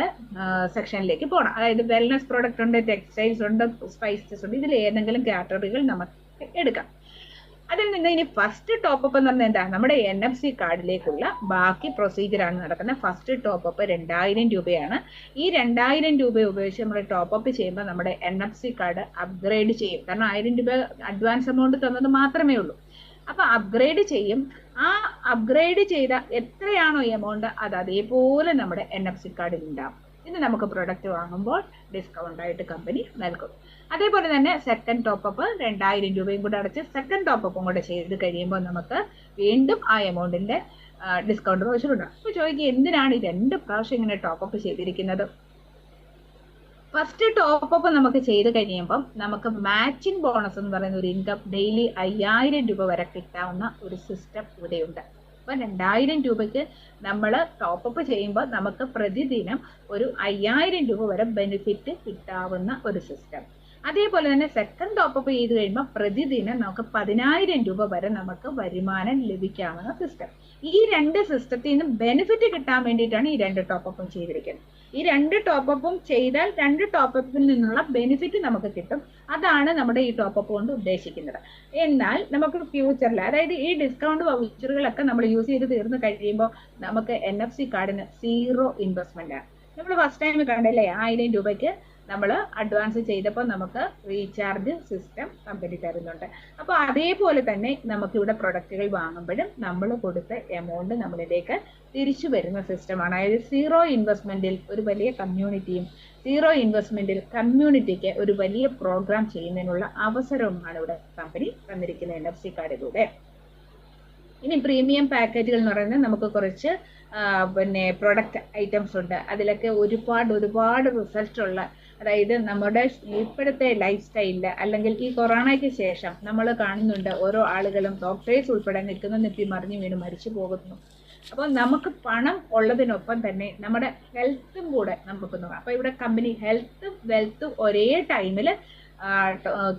Speaker 2: സെക്ഷനിലേക്ക് പോകണം. അതായത് വെൽനസ് പ്രോഡക്റ്റ് ഉണ്ട്, ടെക്സ്റ്റൈൽസ് ഉണ്ട്, സ്പൈസസ് ഉണ്ട്. ഇതിൽ ഏതെങ്കിലും കാറ്റഗറികൾ നമുക്ക് എടുക്കാം. അതിൽ നിന്ന് ഇനി ഫസ്റ്റ് ടോപ്പപ്പ് എന്ന് പറഞ്ഞാൽ എന്താ, നമ്മുടെ NFC കാർഡിലേക്കുള്ള ബാക്കി പ്രൊസീജിയറാണ് നടക്കുന്നത്. ഫസ്റ്റ് ടോപ്പപ്പ് 2000 രൂപയാണ്. ഈ 2000 രൂപ ഉപയോഗിച്ച് നമ്മൾ ടോപ്പപ്പ് ചെയ്യുമ്പോൾ നമ്മുടെ NFC കാർഡ് അപ്ഗ്രേഡ് ചെയ്യും. കാരണം 1000 രൂപ അഡ്വാൻസ് എമൗണ്ട് തന്നത് മാത്രമേ ഉള്ളൂ. അപ്പൊ അപ്ഗ്രേഡ് ചെയ്യും. ആ അപ്ഗ്രേഡ് ചെയ്ത എത്രയാണോ എമൗണ്ട് അത് അതേപോലെ നമ്മുടെ NFC കാർഡിൽ ഉണ്ടാവും. ഇത് നമുക്ക് പ്രൊഡക്റ്റ് വാങ്ങുമ്പോൾ ഡിസ്കൗണ്ട് ആയിട്ട് കമ്പനി നൽകും. അതേപോലെ തന്നെ സെക്കൻഡ് ടോപ്പപ്പ് 2000 രൂപയും കൂടെ അടച്ച് സെക്കൻഡ് ടോപ്പപ്പും കൂടെ ചെയ്ത് കഴിയുമ്പോൾ നമുക്ക് വീണ്ടും ആ എമൗണ്ടിന്റെ ഡിസ്കൗണ്ട് വൗച്ചറുണ്ടാകും. അപ്പൊ ചോദിക്കുക, എന്തിനാണ് ഈ 2 പ്രാവശ്യം ഇങ്ങനെ ടോപ്പപ്പ് ചെയ്തിരിക്കുന്നത്? ഫസ്റ്റ് ടോപ്പപ്പ് നമുക്ക് ചെയ്ത് കഴിയുമ്പം നമുക്ക് മാച്ചിങ് ബോണസ് എന്ന് പറയുന്ന ഒരു ഇൻകം ഡെയിലി 5000 രൂപ വരെ കിട്ടാവുന്ന ഒരു സിസ്റ്റം ഇവിടെയുണ്ട്. അപ്പൊ 2000 രൂപയ്ക്ക് നമ്മൾ ടോപ്പപ്പ് ചെയ്യുമ്പോൾ നമുക്ക് പ്രതിദിനം ഒരു 5000 രൂപ വരെ ബെനിഫിറ്റ് കിട്ടാവുന്ന ഒരു സിസ്റ്റം. അതേപോലെ തന്നെ സെക്കൻഡ് ടോപ്പപ്പ് ചെയ്ത് കഴിയുമ്പോൾ പ്രതിദിനം നമുക്ക് 10000 രൂപ വരെ നമുക്ക് വരുമാനം ലഭിക്കാവുന്ന സിസ്റ്റം. ഈ 2 സിസ്റ്റത്തിൽ നിന്നും ബെനിഫിറ്റ് കിട്ടാൻ വേണ്ടിയിട്ടാണ് ഈ 2 ടോപ്പപ്പും ചെയ്തിരിക്കുന്നത്. ഈ 2 ടോപ്പപ്പും ചെയ്താൽ 2 ടോപ്പപ്പിൽ നിന്നുള്ള ബെനിഫിറ്റ് നമുക്ക് കിട്ടും. അതാണ് നമ്മുടെ ഈ ടോപ്പപ്പ് കൊണ്ട് ഉദ്ദേശിക്കുന്നത്. എന്നാൽ നമുക്ക് ഫ്യൂച്ചറിൽ, അതായത് ഈ ഡിസ്കൗണ്ട് വൗച്ചറുകളൊക്കെ നമ്മൾ യൂസ് ചെയ്ത് തീർന്ന് കഴിയുമ്പോൾ നമുക്ക് NFC കാർഡിന് 0 ഇൻവെസ്റ്റ്മെന്റ് ആണ്. നമ്മൾ ഫസ്റ്റ് ടൈം കണ്ടല്ലേ 1000 രൂപയ്ക്ക് നമ്മൾ അഡ്വാൻസ് ചെയ്തപ്പോൾ നമുക്ക് റീചാർജ് സിസ്റ്റം കമ്പനി തരുന്നുണ്ട്. അപ്പോൾ അതേപോലെ തന്നെ നമുക്കിവിടെ പ്രൊഡക്റ്റുകൾ വാങ്ങുമ്പോഴും നമ്മൾ കൊടുത്ത എമൗണ്ട് നമ്മളിലേക്ക് തിരിച്ചു വരുന്ന സിസ്റ്റമാണ്. അതായത് 0 ഇൻവെസ്റ്റ്മെന്റിൽ ഒരു വലിയ കമ്മ്യൂണിറ്റിയും 0 ഇൻവെസ്റ്റ്മെന്റിൽ കമ്മ്യൂണിറ്റിക്ക് ഒരു വലിയ പ്രോഗ്രാം ചെയ്യുന്നതിനുള്ള അവസരവുമാണ് ഇവിടെ കമ്പനി തന്നിരിക്കുന്ന NFC കാർഡിലൂടെ. ഇനി പ്രീമിയം പാക്കേജുകൾ എന്ന് പറയുന്നത് നമുക്ക് കുറച്ച് പിന്നെ പ്രൊഡക്റ്റ് ഐറ്റംസ് ഉണ്ട്. അതിലൊക്കെ ഒരുപാട് റിസൾട്ട് ഉള്ള, അതായത് നമ്മുടെ ഇപ്പോഴത്തെ ലൈഫ് സ്റ്റൈലില് അല്ലെങ്കിൽ ഈ കൊറോണയ്ക്ക് ശേഷം നമ്മൾ കാണുന്നുണ്ട് ഓരോ ആളുകളും ഡോക്ടേഴ്സ് ഉൾപ്പെടെ നിൽക്കുന്ന നെറ്റി മറിഞ്ഞു വീണ് മരിച്ചു പോകുന്നു. അപ്പോൾ നമുക്ക് പണം ഉള്ളതിനൊപ്പം തന്നെ നമ്മുടെ ഹെൽത്തും കൂടെ നമുക്ക് നോക്കാം. അപ്പോൾ ഇവിടെ കമ്പനി ഹെൽത്തും വെൽത്തും ഒരേ ടൈമിൽ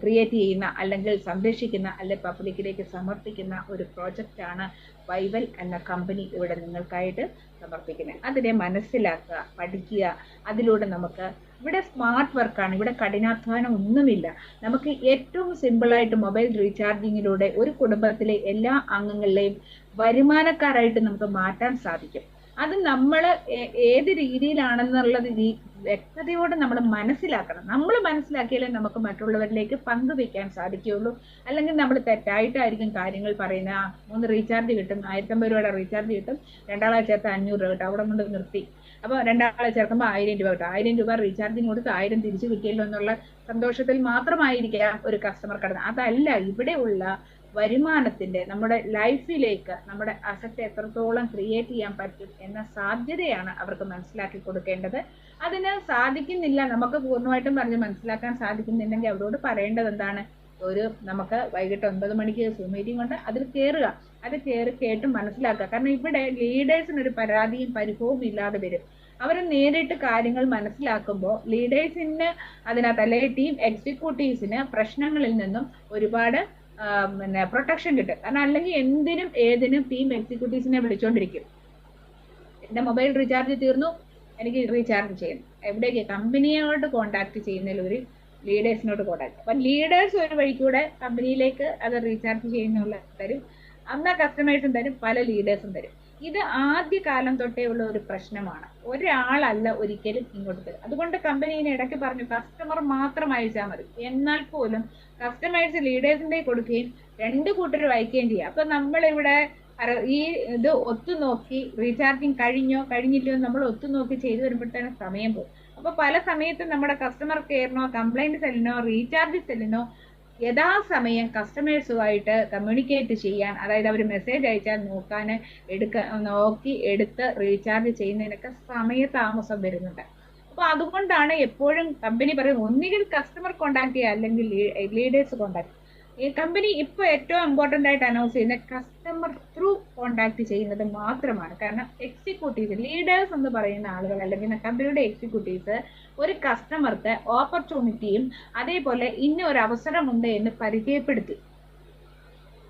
Speaker 2: ക്രിയേറ്റ് ചെയ്യുന്ന അല്ലെങ്കിൽ സംരക്ഷിക്കുന്ന അല്ലെങ്കിൽ പബ്ലിക്കിലേക്ക് സമർപ്പിക്കുന്ന ഒരു പ്രോജക്റ്റാണ് വൈവൽ എന്ന കമ്പനി ഇവിടെ നിങ്ങൾക്കായിട്ട് സമർപ്പിക്കുന്നത്. അതിനെ മനസ്സിലാക്കുക, പഠിക്കുക. അതിലൂടെ നമുക്ക് ഇവിടെ സ്മാർട്ട് വർക്കാണ്, ഇവിടെ കഠിനാധ്വാനം ഒന്നുമില്ല. നമുക്ക് ഏറ്റവും സിമ്പിളായിട്ട് മൊബൈൽ റീചാർജിങ്ങിലൂടെ ഒരു കുടുംബത്തിലെ എല്ലാ അംഗങ്ങളെയും വരുമാനക്കാരായിട്ട് നമുക്ക് മാറ്റാൻ സാധിക്കും. അത് നമ്മൾ ഏത് രീതിയിലാണെന്നുള്ളത് വ്യക്തതയോടെ നമ്മൾ മനസ്സിലാക്കണം. നമ്മൾ മനസ്സിലാക്കിയാലേ നമുക്ക് മറ്റുള്ളവരിലേക്ക് പങ്കുവെക്കാൻ സാധിക്കുകയുള്ളൂ. അല്ലെങ്കിൽ നമ്മൾ തെറ്റായിട്ടായിരിക്കും കാര്യങ്ങൾ പറയുന്നത്. 3 റീചാർജ് കിട്ടും, 1050 രൂപയുടെ റീചാർജ് കിട്ടും, 2 ആളെ ചേർത്ത് 500 രൂപ കിട്ടും, അവിടെ കൊണ്ട് നിർത്തി. അപ്പോൾ 2 ആളെ ചേർക്കുമ്പോൾ 1000 രൂപ കിട്ടും. 1000 രൂപ റീചാർജിങ് കൊടുത്ത് 1000 തിരിച്ചു കിട്ടിയല്ലോ എന്നുള്ള സന്തോഷത്തിൽ മാത്രമായിരിക്കാം ഒരു കസ്റ്റമർ കടന്നത്. അതല്ല, ഇവിടെയുള്ള വരുമാനത്തിന്റെ നമ്മുടെ ലൈഫിലേക്ക് നമ്മുടെ അസറ്റ് എത്രത്തോളം ക്രിയേറ്റ് ചെയ്യാൻ പറ്റും എന്ന സാധ്യതയാണ് അവർക്ക് മനസ്സിലാക്കി കൊടുക്കേണ്ടത്. അതിന് സാധിക്കുന്നില്ല, നമുക്ക് പൂർണ്ണമായിട്ടും പറഞ്ഞ് മനസ്സിലാക്കാൻ സാധിക്കുന്നില്ലെങ്കിൽ അവരോട് പറയേണ്ടത് എന്താണ്, നമുക്ക് വൈകിട്ട് 9 മണിക്ക് സൂം മീറ്റിംഗ് ഉണ്ട്, അതിൽ കയറുക. അത് കേട്ട് മനസ്സിലാക്കുക. കാരണം ഇവിടെ ലീഡേഴ്സിന് ഒരു പരാതിയും പരിഭവവും ഇല്ലാതെ വരും. അവർ നേരിട്ട് കാര്യങ്ങൾ മനസ്സിലാക്കുമ്പോൾ ലീഡേഴ്സിന് അതിനകത്ത്, അല്ലെങ്കിൽ ടീം എക്സിക്യൂട്ടീവ്സിന് പ്രശ്നങ്ങളിൽ നിന്നും ഒരുപാട് പ്രൊട്ടക്ഷൻ കിട്ടും. കാരണം അല്ലെങ്കിൽ എന്തിനും ഏതിനും ടീം എക്സിക്യൂട്ടീവ്സിനെ വിളിച്ചോണ്ടിരിക്കും. എന്റെ മൊബൈൽ റീചാർജ് തീർന്നു, എനിക്ക് റീചാർജ് ചെയ്യണം. എവിടേക്ക്? കമ്പനിയോട് കോണ്ടാക്ട് ചെയ്യുന്നതിൽ ഒരു ലീഡേഴ്സിനോട് കോണ്ടാക്ട്. അപ്പൊ ലീഡേഴ്സ് ഒരു വഴിക്കൂടെ കമ്പനിയിലേക്ക് അത് റീചാർജ് ചെയ്യുന്നുള്ള തരും. അന്ന് കസ്റ്റമേഴ്സും തരും, പല ലീഡേഴ്സും തരും. ഇത് ആദ്യ കാലം തൊട്ടേ ഉള്ള ഒരു പ്രശ്നമാണ്. ഒരാളല്ല ഒരിക്കലും ഇങ്ങോട്ട് തരും. അതുകൊണ്ട് കമ്പനീനെ ഇടയ്ക്ക് പറഞ്ഞു കസ്റ്റമർ മാത്രം അയച്ചാൽ മതി. എന്നാൽ പോലും കസ്റ്റമേഴ്സ് ലീഡേഴ്സിന്റെ കൊടുക്കുകയും 2 കൂട്ടർ വായിക്കുകയും ചെയ്യുക. അപ്പൊ നമ്മളിവിടെ ഈ ഇത് ഒത്തുനോക്കി റീചാർജിങ് കഴിഞ്ഞില്ലയോ നമ്മൾ ഒത്തുനോക്കി ചെയ്തു വരുമ്പോഴത്തേന് സമയം പോകും. അപ്പൊ പല സമയത്തും നമ്മുടെ കസ്റ്റമർ കെയറിനോ കംപ്ലൈന്റ് സെല്ലിനോ റീചാർജ് സെല്ലിനോ യഥാസമയം കസ്റ്റമേഴ്സുമായിട്ട് കമ്മ്യൂണിക്കേറ്റ് ചെയ്യാൻ, അതായത് അവർ മെസ്സേജ് അയച്ചാൽ നോക്കി എടുത്ത് റീചാർജ് ചെയ്യുന്നതിനൊക്കെ സമയതാമസം വരുന്നുണ്ട്. അപ്പൊ അതുകൊണ്ടാണ് എപ്പോഴും കമ്പനി പറയുന്നത് ഒന്നുകിൽ കസ്റ്റമർ കോണ്ടാക്ട് ചെയ്യുക അല്ലെങ്കിൽ ലീഡേഴ്സ് കോണ്ടാക്ട്. ഈ കമ്പനി ഇപ്പൊ ഏറ്റവും ഇമ്പോർട്ടന്റ് ആയിട്ട് അനൗൺസ് ചെയ്യുന്നത് കസ്റ്റമർ ത്രൂ കോണ്ടാക്ട് ചെയ്യുന്നത് മാത്രമാണ്. കാരണം എക്സിക്യൂട്ടീവ്സ്, ലീഡേഴ്സ് എന്ന് പറയുന്ന ആളുകൾ അല്ലെങ്കിൽ കമ്പനിയുടെ എക്സിക്യൂട്ടീവ്സ് ഒരു കസ്റ്റമർക്ക് ഓപ്പർച്യൂണിറ്റിയും അതേപോലെ ഒരു അവസരമുണ്ട് എന്ന് പരിചയപ്പെടുത്തി.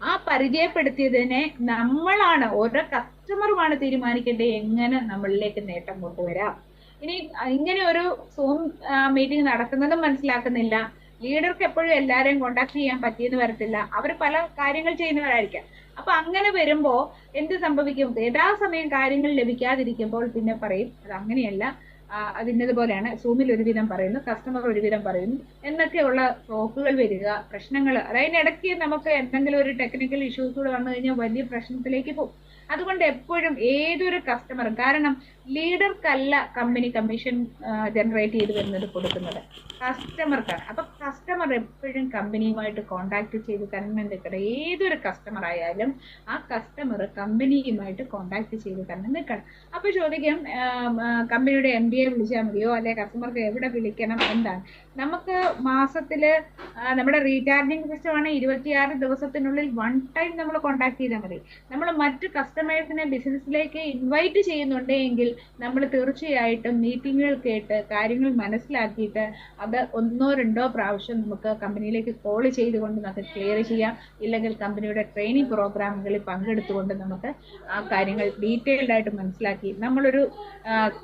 Speaker 2: ആ പരിചയപ്പെടുത്തിയതിനെ നമ്മളാണ്, ഓരോ കസ്റ്റമറുമാണ് തീരുമാനിക്കേണ്ടത് എങ്ങനെ നമ്മളിലേക്ക് നേട്ടം കൊണ്ടുവരാം. ഇനി ഇങ്ങനെ ഒരു സൂം മീറ്റിംഗ് നടക്കുന്നതും മനസ്സിലാക്കുന്നില്ല, ലീഡർക്ക് എപ്പോഴും എല്ലാവരെയും കോണ്ടാക്ട് ചെയ്യാൻ പറ്റിയെന്ന് വരത്തില്ല, അവർ പല കാര്യങ്ങൾ ചെയ്യുന്നവരായിരിക്കാം. അപ്പൊ അങ്ങനെ വരുമ്പോ എന്ത് സംഭവിക്കും? യഥാസമയം കാര്യങ്ങൾ ലഭിക്കാതിരിക്കുമ്പോൾ പിന്നെ പറയും അത് അങ്ങനെയല്ല, അതിൻ്റെതുപോലെയാണ്, സൂമിൽ ഒരുവിധം പറയുന്നു, കസ്റ്റമർ ഒരുവിധം പറയുന്നു എന്നൊക്കെയുള്ള ടോക്കുകൾ വരിക, പ്രശ്നങ്ങൾ. അതിനിടയ്ക്ക് നമുക്ക് എന്തെങ്കിലും ഒരു ടെക്നിക്കൽ ഇഷ്യൂസ് കൂടെ വന്നു കഴിഞ്ഞാൽ വലിയ പ്രശ്നത്തിലേക്ക് പോകും. അതുകൊണ്ട് എപ്പോഴും ഏതൊരു കസ്റ്റമറും, കാരണം ലീഡർക്കല്ല കമ്പനി കമ്മീഷൻ ജനറേറ്റ് ചെയ്ത് വരുന്നത് കൊടുക്കുന്നത്, കസ്റ്റമർക്കാണ്. അപ്പൊ കസ്റ്റമർ എപ്പോഴും കമ്പനിയുമായിട്ട് കോണ്ടാക്ട് ചെയ്ത് തന്നെ നിൽക്കണം. ഏതൊരു കസ്റ്റമർ ആയാലും ആ കസ്റ്റമർ കമ്പനിയുമായിട്ട് കോണ്ടാക്ട് ചെയ്ത് തന്നെ നിൽക്കണം. അപ്പൊ ചോദിക്കും കമ്പനിയുടെ MD വിളിച്ചാൽ മതിയോ, അല്ലെ കസ്റ്റമർക്ക് എവിടെ വിളിക്കണം, എന്താണ്? നമുക്ക് മാസത്തില് നമ്മുടെ റീചാർജിങ് സിസ്റ്റം ആണ് 26 ദിവസത്തിനുള്ളിൽ 1 ടൈം നമ്മൾ കോണ്ടാക്ട് ചെയ്താൽ മതി. നമ്മൾ മറ്റ് കസ്റ്റമേഴ്സിനെ ബിസിനസ്സിലേക്ക് ഇൻവൈറ്റ് ചെയ്യുന്നുണ്ട് എങ്കിൽ നമ്മൾ തീർച്ചയായിട്ടും മീറ്റിങ്ങുകൾ കേട്ട് കാര്യങ്ങൾ മനസ്സിലാക്കിയിട്ട് അത് 1 or 2 പ്രാവശ്യം നമുക്ക് കമ്പനിയിലേക്ക് കോൾ ചെയ്തുകൊണ്ട് നമുക്ക് ക്ലിയർ ചെയ്യാം. ഇല്ലെങ്കിൽ കമ്പനിയുടെ ട്രെയിനിങ് പ്രോഗ്രാമുകളിൽ പങ്കെടുത്തുകൊണ്ട് നമുക്ക് ആ കാര്യങ്ങൾ ഡീറ്റെയിൽഡ് ആയിട്ട് മനസ്സിലാക്കി നമ്മളൊരു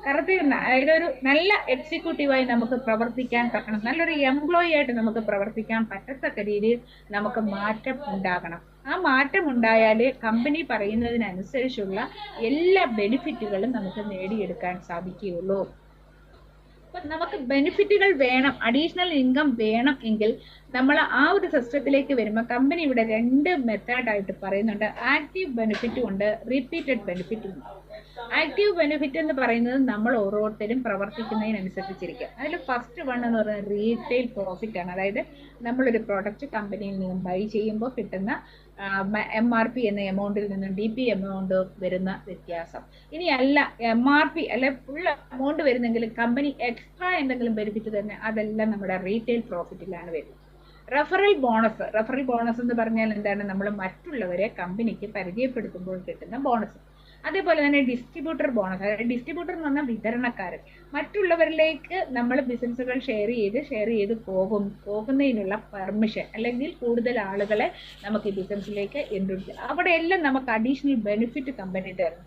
Speaker 2: അതായത് ഒരു നല്ല എക്സിക്യൂട്ടീവായി നമുക്ക് പ്രവർത്തിക്കാൻ പറ്റണം, നല്ലൊരു എംപ്ലോയി ആയിട്ട് നമുക്ക് പ്രവർത്തിക്കാൻ പറ്റത്തക്ക രീതിയിൽ നമുക്ക് മാറ്റം ഉണ്ടാകണം. ആ മാറ്റം ഉണ്ടായാലേ കമ്പനി പറയുന്നതിനനുസരിച്ചുള്ള എല്ലാ ബെനിഫിറ്റുകളും നമുക്ക് നേടിയെടുക്കാൻ സാധിക്കുകയുള്ളൂ. അപ്പൊ നമുക്ക് ബെനിഫിറ്റുകൾ വേണം, അഡീഷണൽ ഇൻകം വേണം എങ്കിൽ നമ്മൾ ആ ഒരു സിസ്റ്റത്തിലേക്ക് വരുമ്പോൾ കമ്പനി ഇവിടെ 2 മെത്തേഡായിട്ട് പറയുന്നുണ്ട്. ആക്റ്റീവ് ബെനിഫിറ്റും ഉണ്ട്, റിപ്പീറ്റഡ് ബെനിഫിറ്റും ഉണ്ട്. ആക്റ്റീവ് ബെനിഫിറ്റ് എന്ന് പറയുന്നത് നമ്മൾ ഓരോരുത്തരും പ്രവർത്തിക്കുന്നതിനനുസരിച്ചിരിക്കും. അതിൽ ഫസ്റ്റ് വൺ എന്ന് പറയുന്നത് റീറ്റെയിൽ പ്രോഫിറ്റ് ആണ്. അതായത് നമ്മളൊരു പ്രോഡക്റ്റ് കമ്പനിയിൽ നിന്നും ബൈ ചെയ്യുമ്പോൾ കിട്ടുന്ന MRP എന്ന എമൗണ്ടിൽ നിന്നും DP എമൗണ്ട് വരുന്ന വ്യത്യാസം. ഇനി അല്ല MRP അല്ലെ ഫുൾ എമൗണ്ട് വരുന്നെങ്കിലും കമ്പനി എക്സ്ട്രാ എന്തെങ്കിലും ബെനിഫിറ്റ് തന്നെ, അതെല്ലാം നമ്മുടെ റീറ്റെയിൽ പ്രോഫിറ്റിലാണ് വരുന്നത്. റെഫറൽ ബോണസ് എന്ന് പറഞ്ഞാൽ എന്താണ്? നമ്മൾ മറ്റുള്ളവരെ കമ്പനിക്ക് പരിചയപ്പെടുത്തുമ്പോൾ കിട്ടുന്ന ബോണസ്. അതേപോലെ തന്നെ ഡിസ്ട്രിബ്യൂട്ടർ ബോണസ്. അതായത് ഡിസ്ട്രിബ്യൂട്ടർ എന്ന് പറഞ്ഞാൽ വിതരണക്കാരൻ, മറ്റുള്ളവരിലേക്ക് നമ്മൾ ബിസിനസ്സുകൾ ഷെയർ ചെയ്ത് പോകുന്നതിനുള്ള പെർമിഷൻ, അല്ലെങ്കിൽ കൂടുതൽ ആളുകളെ നമുക്ക് ഈ ബിസിനസ്സിലേക്ക് ഇൻട്രൊഡ്യൂസ് ചെയ്യാം. അവിടെയെല്ലാം നമുക്ക് അഡീഷണൽ ബെനിഫിറ്റ് കമ്പനി തരുന്നു.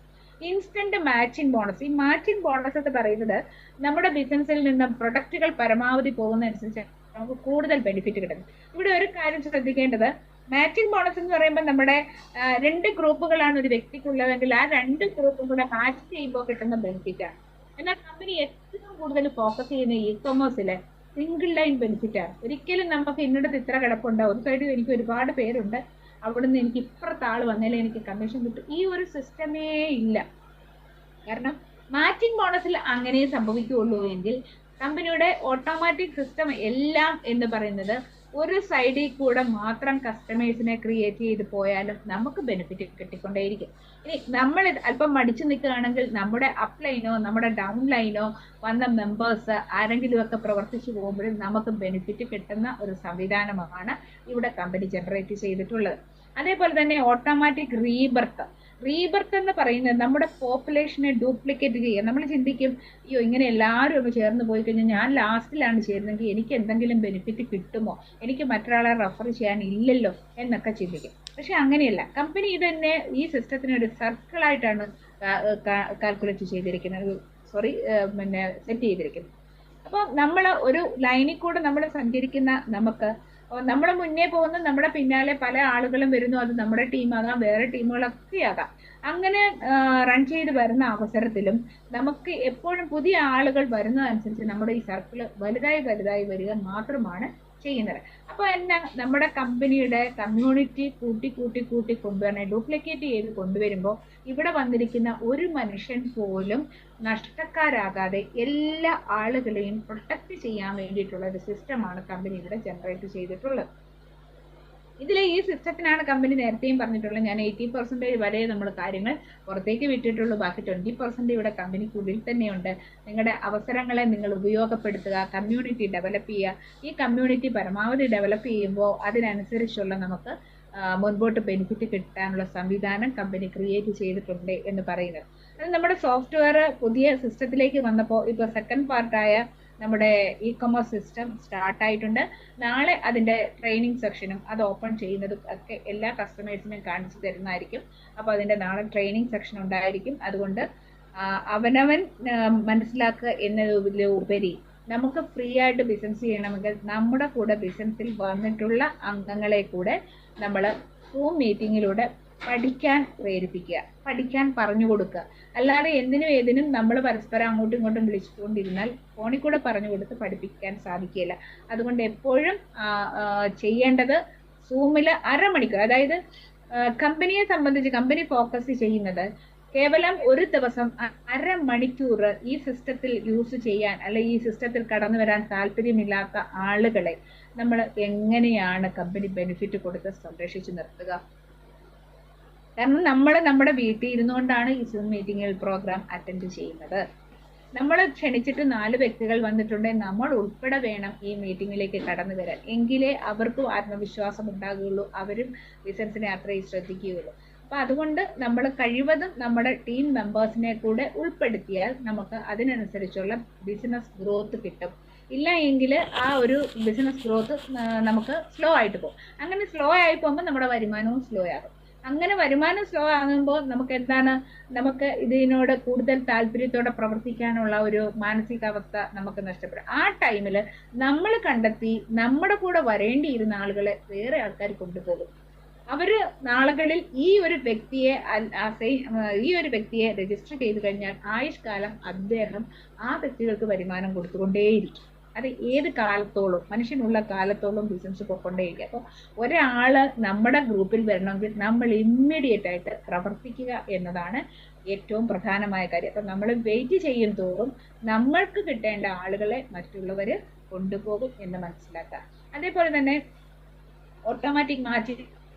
Speaker 2: Instant matching bonus. ഈ മാച്ചിങ് ബോണസ് എന്ന് പറയുന്നത് നമ്മുടെ ബിസിനസ്സിൽ നിന്ന് പ്രൊഡക്റ്റുകൾ പരമാവധി പോകുന്നതനുസരിച്ച് നമുക്ക് കൂടുതൽ ബെനിഫിറ്റ് കിട്ടുന്നു. ഇവിടെ ഒരു കാര്യം ശ്രദ്ധിക്കേണ്ടത്, മാച്ചിങ് ബോണസ് എന്ന് പറയുമ്പോൾ നമ്മുടെ 2 ഗ്രൂപ്പുകളാണ് ഒരു വ്യക്തിക്കുള്ളതെങ്കിൽ ആ 2 ഗ്രൂപ്പും കൂടെ മാച്ച് ചെയ്യുമ്പോൾ കിട്ടുന്ന ബെനിഫിറ്റ് ആണ്. എന്നാൽ കമ്പനി ഏറ്റവും കൂടുതൽ ഫോക്കസ് ചെയ്യുന്ന ഇ-കൊമേഴ്സിലെ സിംഗിൾ ലൈൻ ബെനിഫിറ്റ് ആണ്. ഒരിക്കലും നമുക്ക് ഇന്നിടത്ത് ഇത്ര കിടപ്പുണ്ട്, ഒരു സൈഡിൽ എനിക്ക് ഒരുപാട് പേരുണ്ട്, അവിടുന്ന് എനിക്ക് ഇപ്പുറത്തെ ആൾ വന്നാലേ എനിക്ക് കമ്മീഷൻ കിട്ടും, ഈ ഒരു സിസ്റ്റമേ ഇല്ല. കാരണം മാച്ചിങ് ബോണസിൽ അങ്ങനെ സംഭവിക്കുകയുള്ളൂ എങ്കിൽ കമ്പനിയുടെ ഓട്ടോമാറ്റിക് സിസ്റ്റം എല്ലാം എന്ന് പറയുന്നത് ഒരു സൈഡിൽ കൂടെ മാത്രം കസ്റ്റമേഴ്സിനെ ക്രിയേറ്റ് ചെയ്ത് പോയാലും നമുക്ക് ബെനിഫിറ്റ് കിട്ടിക്കൊണ്ടേയിരിക്കും. ഇനി നമ്മൾ അല്പം മടിച്ചു നിൽക്കുകയാണെങ്കിൽ നമ്മുടെ അപ്പ് ലൈനോ നമ്മുടെ ഡൗൺ ലൈനോ വന്ന മെമ്പേഴ്സ് ആരെങ്കിലുമൊക്കെ പ്രവർത്തിച്ചു പോകുമ്പോഴും നമുക്ക് ബെനിഫിറ്റ് കിട്ടുന്ന ഒരു സംവിധാനമാണ് ഇവിടെ കമ്പനി ജനറേറ്റ് ചെയ്തിട്ടുള്ളത്. അതേപോലെ തന്നെ ഓട്ടോമാറ്റിക് റീബർത്ത് എന്ന് പറയുന്നത് നമ്മുടെ പോപ്പുലേഷനെ ഡ്യൂപ്ലിക്കേറ്റ് ചെയ്യുക. നമ്മൾ ചിന്തിക്കും, അയ്യോ ഇങ്ങനെ എല്ലാവരും ഒന്ന് ചേർന്ന് പോയി കഴിഞ്ഞാൽ ഞാൻ ലാസ്റ്റിലാണ് ചേരുന്നെങ്കിൽ എനിക്ക് എന്തെങ്കിലും ബെനിഫിറ്റ് കിട്ടുമോ, എനിക്ക് മറ്റൊരാളെ റെഫർ ചെയ്യാൻ ഇല്ലല്ലോ എന്നൊക്കെ ചിന്തിക്കും. പക്ഷെ അങ്ങനെയല്ല, കമ്പനി ഇതന്നെ ഈ സിസ്റ്റത്തിന് ഒരു സർക്കിളായിട്ടാണ് കാൽക്കുലേറ്റ് ചെയ്തിരിക്കുന്നത്, സെറ്റ് ചെയ്തിരിക്കുന്നത്. അപ്പോൾ നമ്മൾ ഒരു ലൈനിൽ കൂടെ നമ്മൾ സഞ്ചരിക്കുന്ന നമുക്ക് നമ്മുടെ മുന്നേ പോകുന്ന നമ്മുടെ പിന്നാലെ പല ആളുകളും വരുന്നു. അത് നമ്മുടെ ടീമാകാം, വേറെ ടീമുകളൊക്കെ ആകാം. അങ്ങനെ റൺ ചെയ്ത് വരുന്ന അവസരത്തിലും നമുക്ക് എപ്പോഴും പുതിയ ആളുകൾ വരുന്നതനുസരിച്ച് നമ്മുടെ ഈ സർക്കിള് വലുതായി വരിക മാത്രമാണ് ചെയ്യുന്നത്. അപ്പോൾ എന്നാ നമ്മുടെ കമ്പനിയുടെ കമ്മ്യൂണിറ്റി കൂട്ടി കൊണ്ടുവരണം, ഡ്യൂപ്ലിക്കേറ്റ് ചെയ്ത് കൊണ്ടുവരുമ്പോൾ ഇവിടെ വന്നിരിക്കുന്ന ഒരു മനുഷ്യൻ പോലും നഷ്ടക്കാരാകാതെ എല്ലാ ആളുകളെയും പ്രൊട്ടക്ട് ചെയ്യാൻ വേണ്ടിയിട്ടുള്ള ഒരു സിസ്റ്റമാണ് കമ്പനി ഇവിടെ ജനറേറ്റ് ചെയ്തിട്ടുള്ളത്. ഇതിലെ ഈ സിസ്റ്റത്തിനാണ് കമ്പനി നേരത്തെയും പറഞ്ഞിട്ടുള്ളത്, ഞാൻ 80% വരെ നമ്മൾ കാര്യങ്ങൾ പുറത്തേക്ക് വിട്ടിട്ടുള്ളൂ, ബാക്കി 20% ഇവിടെ കമ്പനിക്കുള്ളിൽ തന്നെയുണ്ട്. നിങ്ങളുടെ അവസരങ്ങളെ നിങ്ങൾ ഉപയോഗപ്പെടുത്തുക, കമ്മ്യൂണിറ്റി ഡെവലപ്പ് ചെയ്യുക. ഈ കമ്മ്യൂണിറ്റി പരമാവധി ഡെവലപ്പ് ചെയ്യുമ്പോൾ അതിനനുസരിച്ചുള്ള നമുക്ക് മുൻപോട്ട് ബെനിഫിറ്റ് കിട്ടാനുള്ള സംവിധാനം കമ്പനി ക്രിയേറ്റ് ചെയ്തിട്ടുണ്ട് എന്ന് പറയുന്നത്. അത് നമ്മുടെ സോഫ്റ്റ്വെയർ പുതിയ സിസ്റ്റത്തിലേക്ക് വന്നപ്പോൾ ഇപ്പോൾ സെക്കൻഡ് പാർട്ടായ നമ്മുടെ ഇ-കൊമേഴ്സ് സിസ്റ്റം സ്റ്റാർട്ടായിട്ടുണ്ട്. നാളെ അതിൻ്റെ ട്രെയിനിങ് സെക്ഷനും അത് ഓപ്പൺ ചെയ്യുന്നതും ഒക്കെ എല്ലാ കസ്റ്റമേഴ്സിനും കാണിച്ചു തരുന്നതായിരിക്കും. അപ്പോൾ അതിൻ്റെ നാളെ ട്രെയിനിങ് സെക്ഷൻ ഉണ്ടായിരിക്കും. അതുകൊണ്ട് അവനവൻ മനസ്സിലാക്കുക എന്നതിലുപരി നമുക്ക് ഫ്രീ ആയിട്ട് ബിസിനസ് ചെയ്യണമെങ്കിൽ നമ്മുടെ കൂടെ ബിസിനസ്സിൽ വന്നിട്ടുള്ള അംഗങ്ങളെ കൂടെ നമ്മൾ സൂം മീറ്റിങ്ങിലൂടെ പഠിക്കാൻ പ്രേരിപ്പിക്കുക, പഠിക്കാൻ പറഞ്ഞു കൊടുക്കുക. അല്ലാതെ എന്തിനും ഏതിനും നമ്മൾ പരസ്പരം അങ്ങോട്ടും ഇങ്ങോട്ടും വിളിച്ചുകൊണ്ടിരുന്നാൽ ഫോണിൽ കൂടെ പറഞ്ഞു കൊടുത്ത് പഠിപ്പിക്കാൻ സാധിക്കില്ല. അതുകൊണ്ട് എപ്പോഴും ചെയ്യേണ്ടത് സൂമിൽ അരമണിക്കൂർ, അതായത് കമ്പനിയെ സംബന്ധിച്ച് കമ്പനി ഫോക്കസ് ചെയ്യുന്നത് കേവലം ഒരു ദിവസം അരമണിക്കൂർ ഈ സിസ്റ്റത്തിൽ യൂസ് ചെയ്യാൻ അല്ലെങ്കിൽ ഈ സിസ്റ്റത്തിൽ കടന്നു വരാൻ താല്പര്യമില്ലാത്ത ആളുകളെ നമ്മൾ എങ്ങനെയാണ് കമ്പനി ബെനിഫിറ്റ് കൊടുത്ത് സംരക്ഷിച്ചു നിർത്തുക? കാരണം നമ്മൾ നമ്മുടെ വീട്ടിൽ ഇരുന്നുകൊണ്ടാണ് ഈ സൂം മീറ്റിംഗിൽ പ്രോഗ്രാം അറ്റൻഡ് ചെയ്യുന്നത്. നമ്മൾ ക്ഷണിച്ചിട്ട് 4 വ്യക്തികൾ വന്നിട്ടുണ്ടെങ്കിൽ നമ്മൾ ഉൾപ്പെടെ വേണം ഈ മീറ്റിങ്ങിലേക്ക് കടന്നു വരാൻ. എങ്കിലേ അവർക്കും ആത്മവിശ്വാസം ഉണ്ടാകുകയുള്ളൂ, അവരും ബിസിനസിനെ അത്രയും ശ്രദ്ധിക്കുകയുള്ളൂ. അപ്പൊ അതുകൊണ്ട് നമ്മൾ കഴിവതും നമ്മുടെ ടീം മെമ്പേഴ്സിനെ കൂടെ ഉൾപ്പെടുത്തിയാൽ നമുക്ക് അതിനനുസരിച്ചുള്ള ബിസിനസ് ഗ്രോത്ത് കിട്ടും. ഇല്ല എങ്കിൽ ആ ഒരു ബിസിനസ് ഗ്രോത്ത് നമുക്ക് സ്ലോ ആയിട്ട് പോകും. അങ്ങനെ സ്ലോ ആയി പോകുമ്പോൾ നമ്മുടെ വരുമാനവും സ്ലോ ആകും. അങ്ങനെ വരുമാനം സ്ലോ ആകുമ്പോൾ നമുക്ക് എന്താണ്, നമുക്ക് ഇതിനോട് കൂടുതൽ താല്പര്യത്തോടെ പ്രവർത്തിക്കാനുള്ള ഒരു മാനസികാവസ്ഥ നമുക്ക് നഷ്ടപ്പെടും. ആ ടൈമിൽ നമ്മൾ കണ്ടെത്തി നമ്മുടെ കൂടെ വരേണ്ടിയിരുന്ന ആളുകളെ വേറെ ആൾക്കാർ കൊണ്ടുപോകും. അവര് നാളുകളിൽ ഈ ഒരു വ്യക്തിയെ രജിസ്റ്റർ ചെയ്ത് കഴിഞ്ഞാൽ ആയുഷ്കാലം അദ്ദേഹം ആ വ്യക്തികൾക്ക് വരുമാനം കൊടുത്തുകൊണ്ടേയിരിക്കും. അത് ഏത് കാലത്തോളം, മനുഷ്യനുള്ള കാലത്തോളം ബിസിനസ് പോയിക്കൊണ്ടേയിരിക്കും. അപ്പോൾ ഒരാള് നമ്മുടെ ഗ്രൂപ്പിൽ വരണമെങ്കിൽ നമ്മൾ ഇമ്മീഡിയറ്റ് ആയിട്ട് പ്രവർത്തിക്കുക എന്നതാണ് ഏറ്റവും പ്രധാനമായ കാര്യം. അപ്പം നമ്മൾ വെയിറ്റ് ചെയ്യും തോറും നമ്മൾക്ക് കിട്ടേണ്ട ആളുകളെ മറ്റുള്ളവര് കൊണ്ടുപോകും എന്ന് മനസ്സിലാക്കുക. അതേപോലെ തന്നെ ഓട്ടോമാറ്റിക് മാജിക്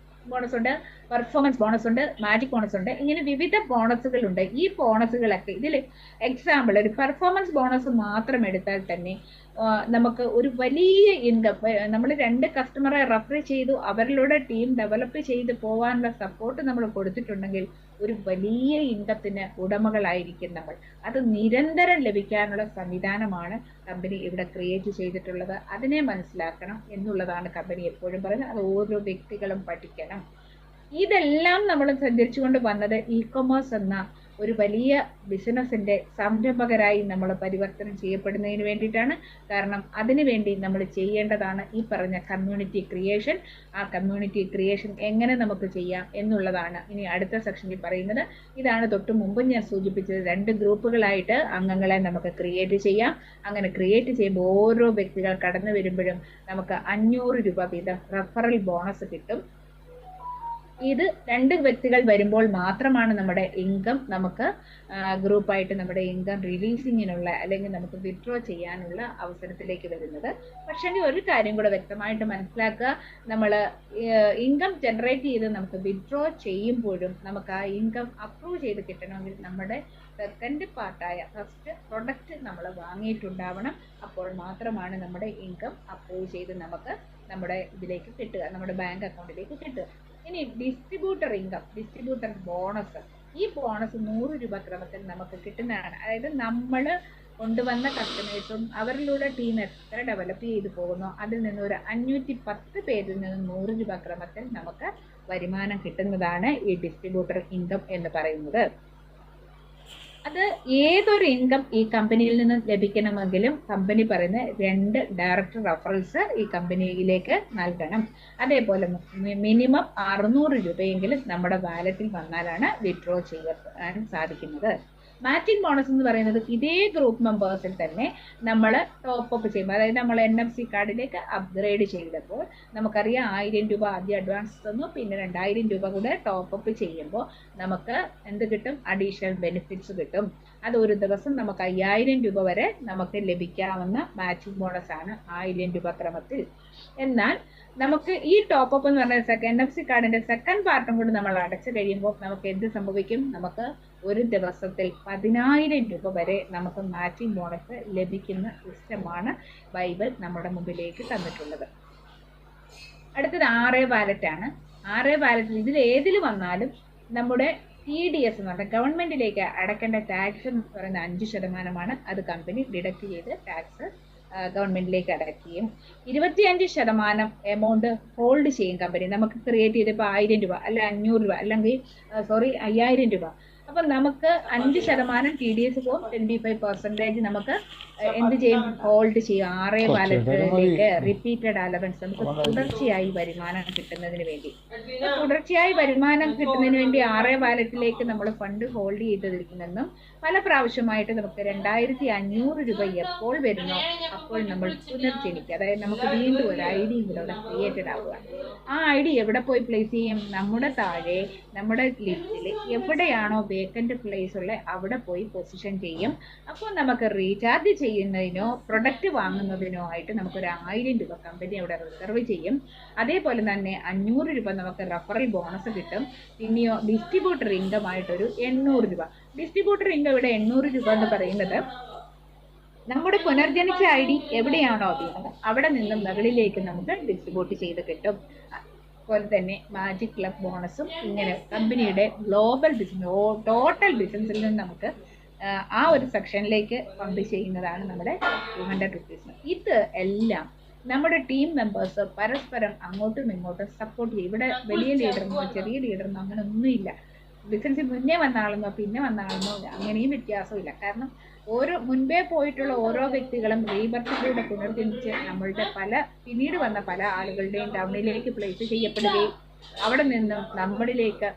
Speaker 2: ബോണസ് ഉണ്ട്, പെർഫോമൻസ് ബോണസ് ഉണ്ട്, മാജിക് ബോണസ് ഉണ്ട്. ഇങ്ങനെ വിവിധ ബോണസുകളുണ്ട്. ഈ ബോണസുകളൊക്കെ ഇതിൽ എക്സാമ്പിൾ ഒരു പെർഫോമൻസ് ബോണസ് മാത്രം എടുത്താൽ തന്നെ നമുക്ക് ഒരു വലിയ ഇൻകം, നമ്മൾ 2 കസ്റ്റമറെ റെഫർ ചെയ്തു അവരിലൂടെ ടീം ഡെവലപ്പ് ചെയ്ത് പോകാനുള്ള സപ്പോർട്ട് നമ്മൾ കൊടുത്തിട്ടുണ്ടെങ്കിൽ ഒരു വലിയ ഇൻകത്തിന് ഉടമകളായിരിക്കും നമ്മൾ. അത് നിരന്തരം ലഭിക്കാനുള്ള സംവിധാനമാണ് കമ്പനി ഇവിടെ ക്രിയേറ്റ് ചെയ്തിട്ടുള്ളത്. അതിനെ മനസ്സിലാക്കണം എന്നുള്ളതാണ് കമ്പനി എപ്പോഴും പറയുന്നത്. അത് ഓരോ വ്യക്തികളും പഠിക്കണം. ഇതെല്ലാം നമ്മൾ സഞ്ചരിച്ചുകൊണ്ട് വന്നത് ഇ കൊമേഴ്സ് എന്ന ഒരു വലിയ ബിസിനസിന്റെ സംരംഭകരായി നമ്മൾ പരിവർത്തനം ചെയ്യപ്പെടുന്നതിന് വേണ്ടിയിട്ടാണ്. കാരണം അതിനുവേണ്ടി നമ്മൾ ചെയ്യേണ്ടതാണ് ഈ പറഞ്ഞ കമ്മ്യൂണിറ്റി ക്രിയേഷൻ. ആ കമ്മ്യൂണിറ്റി ക്രിയേഷൻ എങ്ങനെ നമുക്ക് ചെയ്യാം എന്നുള്ളതാണ് ഇനി അടുത്ത സെക്ഷനിൽ പറയുന്നത്. ഇതാണ് തൊട്ട് മുമ്പ് ഞാൻ സൂചിപ്പിച്ചത്. 2 ഗ്രൂപ്പുകളായിട്ട് അംഗങ്ങളെ നമുക്ക് ക്രിയേറ്റ് ചെയ്യാം. അങ്ങനെ ക്രിയേറ്റ് ചെയ്യുമ്പോൾ ഓരോ വ്യക്തികൾ കടന്നു വരുമ്പോഴും നമുക്ക് 500 രൂപ വീതം റെഫറൽ ബോണസ് കിട്ടും. ഇത് 2 വ്യക്തികൾ വരുമ്പോൾ മാത്രമാണ് നമ്മുടെ ഇൻകം നമുക്ക് ഗ്രൂപ്പായിട്ട് നമ്മുടെ ഇൻകം റിലീസിങ്ങിനുള്ള അല്ലെങ്കിൽ നമുക്ക് വിഡ്രോ ചെയ്യാനുള്ള അവസരത്തിലേക്ക് വരുന്നത്. പക്ഷേ ഒരു കാര്യം കൂടെ വ്യക്തമായിട്ട് മനസ്സിലാക്കുക, നമ്മൾ ഇൻകം ജനറേറ്റ് ചെയ്ത് നമുക്ക് വിഡ്രോ ചെയ്യുമ്പോഴും നമുക്ക് ആ ഇൻകം അപ്രൂവ് ചെയ്ത് കിട്ടണമെങ്കിൽ നമ്മുടെ സെക്കൻഡ് പാർട്ടായ ഫസ്റ്റ് പ്രൊഡക്റ്റ് നമ്മൾ വാങ്ങിയിട്ടുണ്ടാവണം. അപ്പോൾ മാത്രമാണ് നമ്മുടെ ഇൻകം അപ്രൂവ് ചെയ്ത് നമുക്ക് നമ്മുടെ ഇതിലേക്ക് കിട്ടുക, നമ്മുടെ ബാങ്ക് അക്കൗണ്ടിലേക്ക് കിട്ടുക. ഇനി ഡിസ്ട്രിബ്യൂട്ടർ ഇൻകം, ഡിസ്ട്രിബ്യൂട്ടർ ബോണസ്, ഈ ബോണസ് 100 രൂപ ക്രമത്തിൽ നമുക്ക് കിട്ടുന്നതാണ്. അതായത് നമ്മൾ കൊണ്ടുവന്ന കസ്റ്റമേഴ്സും അവരിലൂടെ ടീം എത്ര ഡെവലപ്പ് ചെയ്ത് പോകുന്നോ അതിൽ നിന്ന് ഒരു 510 പേരിൽ നിന്ന് 100 രൂപ ക്രമത്തിൽ നമുക്ക് വരുമാനം കിട്ടുന്നതാണ് ഈ ഡിസ്ട്രിബ്യൂട്ടർ ഇൻകം എന്ന് പറയുന്നത്. അത് ഏതൊരു ഇൻകം ഈ കമ്പനിയിൽ നിന്ന് ലഭിക്കണമെങ്കിലും കമ്പനി പറയുന്ന 2 ഡയറക്റ്റ് റെഫറൽസ് ഈ കമ്പനിയിലേക്ക് നൽകണം. അതേപോലെ മിനിമം 600 രൂപയെങ്കിലും നമ്മുടെ വാലറ്റിൽ വന്നാലാണ് വിഡ്രോ ചെയ്യാൻ സാധിക്കുന്നത്. മാച്ചിങ് ബോണസ് എന്ന് പറയുന്നത് ഇതേ ഗ്രൂപ്പ് മെമ്പേഴ്സിൽ തന്നെ നമ്മൾ ടോപ്പ് അപ്പ് ചെയ്യുമ്പോൾ, അതായത് നമ്മൾ NFC കാർഡിലേക്ക് അപ്ഗ്രേഡ് ചെയ്തപ്പോൾ നമുക്കറിയാം 1000 രൂപ ആദ്യം അഡ്വാൻസ് തന്നു, പിന്നെ 2000 രൂപ കൂടെ ടോപ്പ് അപ്പ് ചെയ്യുമ്പോൾ നമുക്ക് എന്ത് കിട്ടും? അഡീഷണൽ ബെനിഫിറ്റ്സ് കിട്ടും. അത് ഒരു ദിവസം നമുക്ക് 5000 രൂപ വരെ നമുക്ക് ലഭിക്കാവുന്ന മാച്ചിങ് ബോണസ് ആണ് 1000 രൂപ ക്രമത്തിൽ. എന്നാൽ നമുക്ക് ഈ ടോപ്പ് അപ്പ് എന്ന് പറഞ്ഞ NFC കാർഡിന്റെ സെക്കൻഡ് പാർട്ടും കൂടി നമ്മൾ അടച്ചു കഴിയുമ്പോൾ നമുക്ക് എന്ത് സംഭവിക്കും? നമുക്ക് ഒരു ദിവസത്തിൽ 10000 രൂപ വരെ നമുക്ക് മാച്ചിങ് ബോണസ് ലഭിക്കുന്ന സിസ്റ്റമാണ് ബൈബിൾ നമ്മുടെ മുമ്പിലേക്ക് തന്നിട്ടുള്ളത്. അടുത്തത് RA വാലറ്റ് ആണ്. RA വാലറ്റിൽ ഇതിൽ ഏതിൽ വന്നാലും നമ്മുടെ TDS എന്ന് പറഞ്ഞാൽ ഗവൺമെന്റിലേക്ക് അടക്കേണ്ട ടാക്സ് എന്ന് പറയുന്ന 5% അത് കമ്പനി ഡിഡക്ട് ചെയ്ത് ടാക്സ് ഗവൺമെന്റിലേക്ക് അടയ്ക്കുകയും 25% എമൗണ്ട് ഹോൾഡ് ചെയ്യും കമ്പനി. നമുക്ക് ക്രിയേറ്റ് ചെയ്തപ്പോൾ 1000 രൂപ അല്ല 500 രൂപ അല്ലെങ്കിൽ 5000 രൂപ അപ്പൊ നമുക്ക് 5% TDS പോകും, 25% നമുക്ക് എന്ത് ചെയ്യും, ഹോൾഡ് ചെയ്യും. 6 വാലറ്റിലേക്ക് റിപ്പീറ്റഡ് അലവൻസ് നമുക്ക് തുടർച്ചയായി വരുമാനം കിട്ടുന്നതിന് വേണ്ടി. തുടർച്ചയായി വരുമാനം കിട്ടുന്നതിന് വേണ്ടി 6 വാലറ്റിലേക്ക് നമ്മൾ ഫണ്ട് ഹോൾഡ് ചെയ്തിരിക്കുന്നെന്നും പല പ്രാവശ്യമായിട്ട് നമുക്ക് 2500 രൂപ എപ്പോൾ വരുന്നോ അപ്പോൾ നമ്മൾ പുനർജനിക്കുക. അതായത് നമുക്ക് വീണ്ടും ഒരു ID കൂടെ അവിടെ ക്രിയേറ്റഡ് ആവുക. ആ ID എവിടെ പോയി പ്ലേസ് ചെയ്യും? നമ്മുടെ താഴെ നമ്മുടെ ലിസ്റ്റിൽ എവിടെയാണോ വേക്കന്റ് പ്ലേസ് ഉള്ളത് അവിടെ പോയി പൊസിഷൻ ചെയ്യും. അപ്പോൾ നമുക്ക് റീചാർജ് ചെയ്യുന്നതിനോ പ്രൊഡക്റ്റ് വാങ്ങുന്നതിനോ ആയിട്ട് നമുക്കൊരു 1000 രൂപ കമ്പനി അവിടെ റിസർവ് ചെയ്യും. അതേപോലെ തന്നെ 500 രൂപ നമുക്ക് റഫറൽ ബോണസ് കിട്ടും. പിന്നെയോ ഡിസ്ട്രിബ്യൂട്ടർ ഇൻകം ആയിട്ടൊരു 800 രൂപ. ഡിസ്ട്രിബ്യൂട്ടർ ഇൻകം ഇവിടെ 800 രൂപ എന്ന് പറയുന്നത് നമ്മുടെ പുനർജനിച്ച ID എവിടെയാണോ വീണത് അവിടെ നിന്നും മുകളിലേക്ക് നമുക്ക് ഡിസ്ട്രിബ്യൂട്ട് ചെയ്ത് കിട്ടും. അതുപോലെ തന്നെ മാജിക് ക്ലബ് ബോണസും ഇങ്ങനെ കമ്പനിയുടെ ഗ്ലോബൽ ബിസിനസ് ടോട്ടൽ ബിസിനസ്സിൽ നിന്ന് നമുക്ക് ആ ഒരു സെക്ഷനിലേക്ക് പമ്പ് ചെയ്യുന്നതാണ് നമ്മുടെ 200 റുപ്പീസ്. ഇത് എല്ലാം നമ്മുടെ ടീം മെമ്പേഴ്സ് പരസ്പരം അങ്ങോട്ടും ഇങ്ങോട്ടും സപ്പോർട്ട് ചെയ്യും. ഇവിടെ വലിയ ലീഡറിനോ ചെറിയ ലീഡറിനോ അങ്ങനെ ഒന്നുമില്ല. ബിസിനസ്സിൽ മുന്നേ വന്ന ആളെന്നോ പിന്നെ വന്ന ആളെന്നോ അങ്ങനെയും വ്യത്യാസമില്ല. കാരണം മുൻപേ പോയിട്ടുള്ള ഓരോ വ്യക്തികളും റീബർത്തിലൂടെ പുനർജനിച്ച് നമ്മളുടെ പിന്നീട് വന്ന പല ആളുകളുടെയും ടൗണിലേക്ക് പ്ലേസ് ചെയ്യപ്പെടുകയും അവിടെ നിന്നും നമ്മളിലേക്ക്